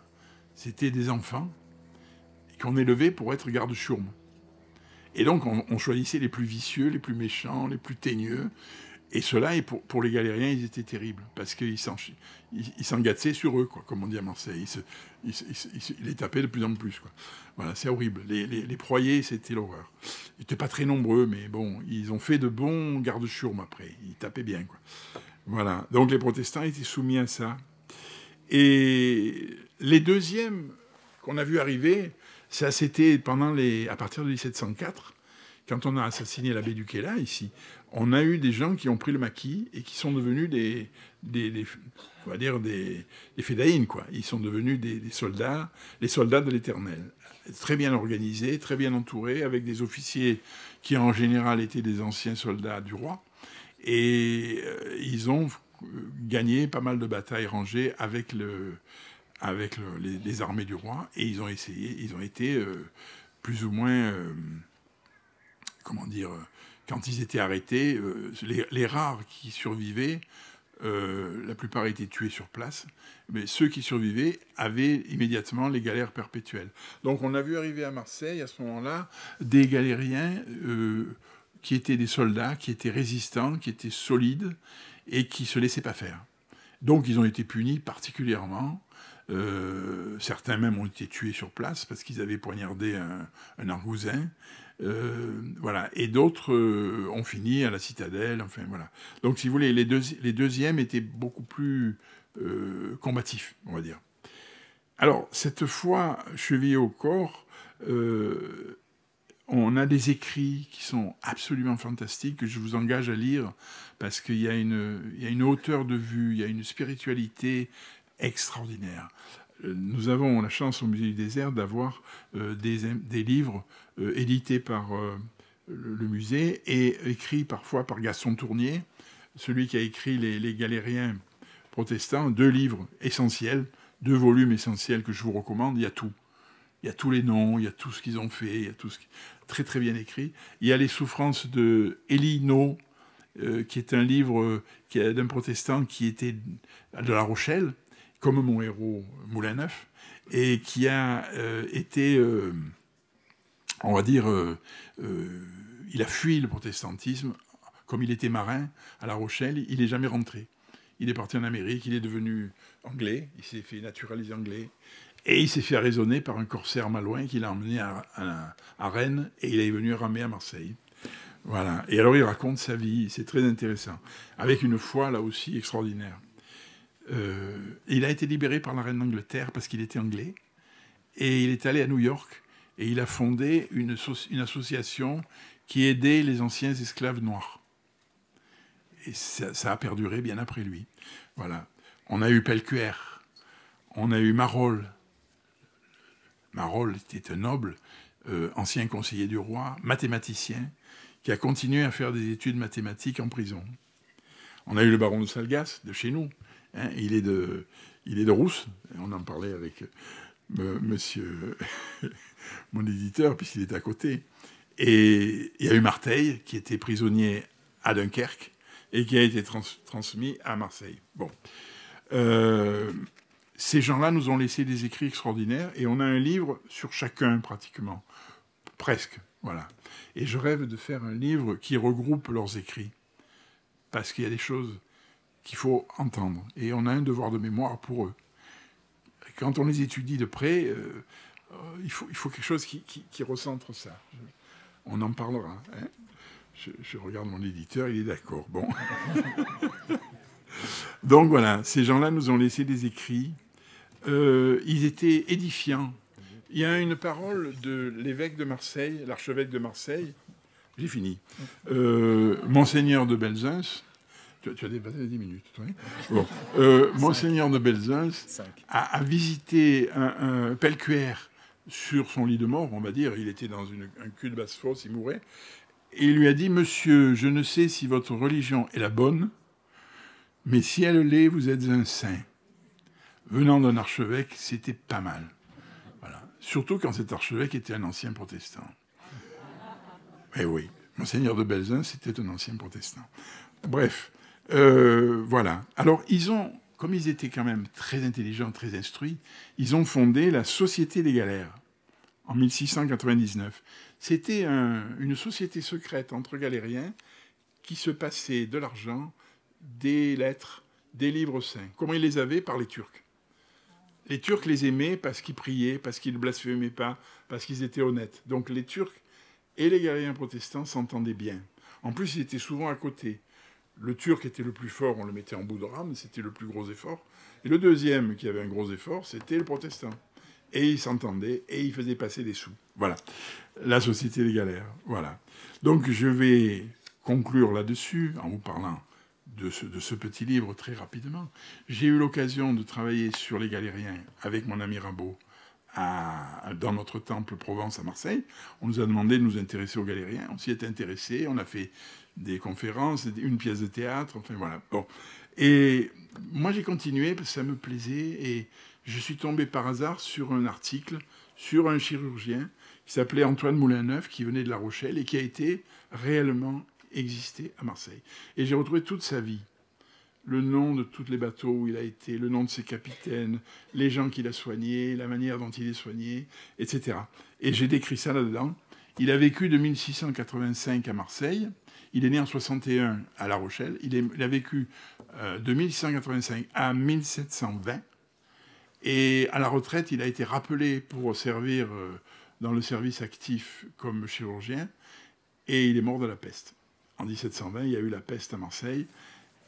C'était des enfants qu'on élevait pour être garde-chourme. Et donc, on choisissait les plus vicieux, les plus méchants, les plus teigneux. Et ceux-là, pour les galériens, ils étaient terribles. Parce qu'ils s'engâtaient sur eux, quoi, comme on dit à Marseille. Ils les tapaient de plus en plus, quoi. Voilà, c'est horrible. Les proyers, c'était l'horreur. Ils n'étaient pas très nombreux, mais bon, ils ont fait de bons garde-chourmes après. Ils tapaient bien, quoi. Voilà. Donc, les protestants étaient soumis à ça. Et les deuxièmes qu'on a vu arriver... Ça, c'était à partir de 1704, quand on a assassiné l'abbé Duquesla, ici, on a eu des gens qui ont pris le maquis et qui sont devenus on va dire des fédayines, quoi. Ils sont devenus des soldats, les soldats de l'Éternel. Très bien organisés, très bien entourés, avec des officiers qui, en général, étaient des anciens soldats du roi. Et ils ont gagné pas mal de batailles rangées avec les armées du roi, et ils ont été plus ou moins, quand ils étaient arrêtés, les rares qui survivaient, la plupart étaient tués sur place, mais ceux qui survivaient avaient immédiatement les galères perpétuelles. Donc on a vu arriver à Marseille, à ce moment-là, des galériens qui étaient des soldats, qui étaient résistants, qui étaient solides, et qui ne se laissaient pas faire. Donc ils ont été punis particulièrement. Certains même ont été tués sur place parce qu'ils avaient poignardé un argousin. Voilà. Et d'autres ont fini à la citadelle. Enfin, voilà. Donc, si vous voulez, les deuxièmes étaient beaucoup plus combatifs, on va dire. Alors, cette fois, chevillée au corps, on a des écrits qui sont absolument fantastiques, que je vous engage à lire, parce qu'il y a une hauteur de vue, il y a une spiritualité extraordinaire. Nous avons la chance au Musée du Désert d'avoir des livres édités par le musée et écrits parfois par Gaston Tournier, celui qui a écrit les galériens protestants, 2 livres essentiels, 2 volumes essentiels que je vous recommande. Il y a tout. Il y a tous les noms, il y a tout ce qu'ils ont fait, il y a tout ce qui est très très bien écrit. Il y a les souffrances de Élie No, qui est un livre d'un protestant qui était de La Rochelle, comme mon héros Moulin-Neuf, et qui a été, on va dire, il a fui le protestantisme. Comme il était marin à La Rochelle, il n'est jamais rentré. Il est parti en Amérique, il est devenu anglais, il s'est fait naturaliser anglais, et il s'est fait raisonner par un corsaire malouin qui l'a emmené à Rennes, et il est venu ramer à Marseille. Voilà. Et alors il raconte sa vie, c'est très intéressant, avec une foi là aussi extraordinaire. Il a été libéré par la reine d'Angleterre parce qu'il était anglais, et il est allé à New York, et il a fondé une association qui aidait les anciens esclaves noirs. Et ça a perduré bien après lui. Voilà. On a eu Pelcuer, on a eu Marolles. Marolles était un noble, ancien conseiller du roi, mathématicien, qui a continué à faire des études mathématiques en prison. On a eu le baron de Salgas, de chez nous. Hein, il est de Rousse. On en parlait avec monsieur, mon éditeur, puisqu'il est à côté. Et il y a eu Marteil, qui était prisonnier à Dunkerque, et qui a été transmis à Marseille. Bon. Ces gens-là nous ont laissé des écrits extraordinaires, et on a un livre sur chacun, pratiquement. Presque, voilà. Et je rêve de faire un livre qui regroupe leurs écrits, parce qu'il y a des choses qu'il faut entendre, et on a un devoir de mémoire pour eux. Quand on les étudie de près, il faut quelque chose qui recentre ça. On en parlera, hein. Je regarde mon éditeur, il est d'accord. Bon. Donc voilà, ces gens-là nous ont laissé des écrits. Ils étaient édifiants. Il y a une parole de l'évêque de Marseille, l'archevêque de Marseille, j'ai fini, Monseigneur de Belzunce. Tu as dépassé les 10 minutes, toi, hein. Bon. Monseigneur de Belzunce a visité un Pelcuer sur son lit de mort, on va dire. Il était dans un cul de basse-fosse, il mourait. Et il lui a dit « Monsieur, je ne sais si votre religion est la bonne, mais si elle l'est, vous êtes un saint. » Venant d'un archevêque, c'était pas mal. Voilà. Surtout quand cet archevêque était un ancien protestant. Eh oui, Monseigneur de Belzunce, c'était un ancien protestant. Bref, voilà. Alors, comme ils étaient quand même très intelligents, très instruits, ils ont fondé la Société des Galères en 1699. C'était une société secrète entre galériens qui se passait de l'argent, des lettres, des livres saints. Comment ils les avaient? Par les Turcs. Les Turcs les aimaient parce qu'ils priaient, parce qu'ils ne blasphémaient pas, parce qu'ils étaient honnêtes. Donc les Turcs et les galériens protestants s'entendaient bien. En plus, ils étaient souvent à côté. Le Turc était le plus fort, on le mettait en bout de rame, c'était le plus gros effort. Et le deuxième qui avait un gros effort, c'était le protestant. Et ils s'entendaient, et ils faisaient passer des sous. Voilà. La Société des Galères. Voilà. Donc je vais conclure là-dessus, en vous parlant de ce petit livre très rapidement. J'ai eu l'occasion de travailler sur les galériens avec mon ami Rimbaud dans notre temple Provence à Marseille. On nous a demandé de nous intéresser aux galériens. On s'y est intéressé. On a fait des conférences, une pièce de théâtre. Enfin voilà. Bon. Et moi j'ai continué parce que ça me plaisait et je suis tombé par hasard sur un article sur un chirurgien qui s'appelait Antoine Moulin-Neuf, qui venait de La Rochelle et qui a été réellement existé à Marseille. Et j'ai retrouvé toute sa vie. Le nom de tous les bateaux où il a été, le nom de ses capitaines, les gens qu'il a soignés, la manière dont il est soigné, etc. Et j'ai décrit ça là-dedans. Il a vécu de 1685 à Marseille. Il est né en 61 à La Rochelle. Il a vécu de 1685 à 1720. Et à la retraite, il a été rappelé pour servir dans le service actif comme chirurgien. Et il est mort de la peste. En 1720, il y a eu la peste à Marseille.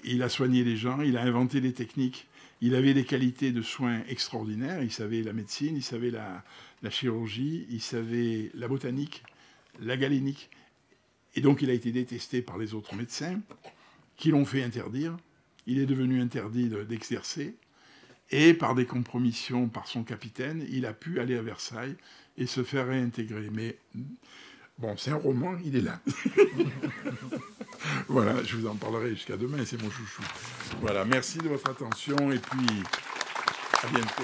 Il a soigné les gens, il a inventé des techniques. Il avait des qualités de soins extraordinaires. Il savait la médecine, il savait la chirurgie, il savait la botanique, la galénique. Et donc, il a été détesté par les autres médecins qui l'ont fait interdire. Il est devenu interdit d'exercer. Et par des compromissions par son capitaine, il a pu aller à Versailles et se faire réintégrer. Mais bon, c'est un roman, il est là. Voilà, je vous en parlerai jusqu'à demain, c'est mon chouchou. Voilà, merci de votre attention et puis à bientôt.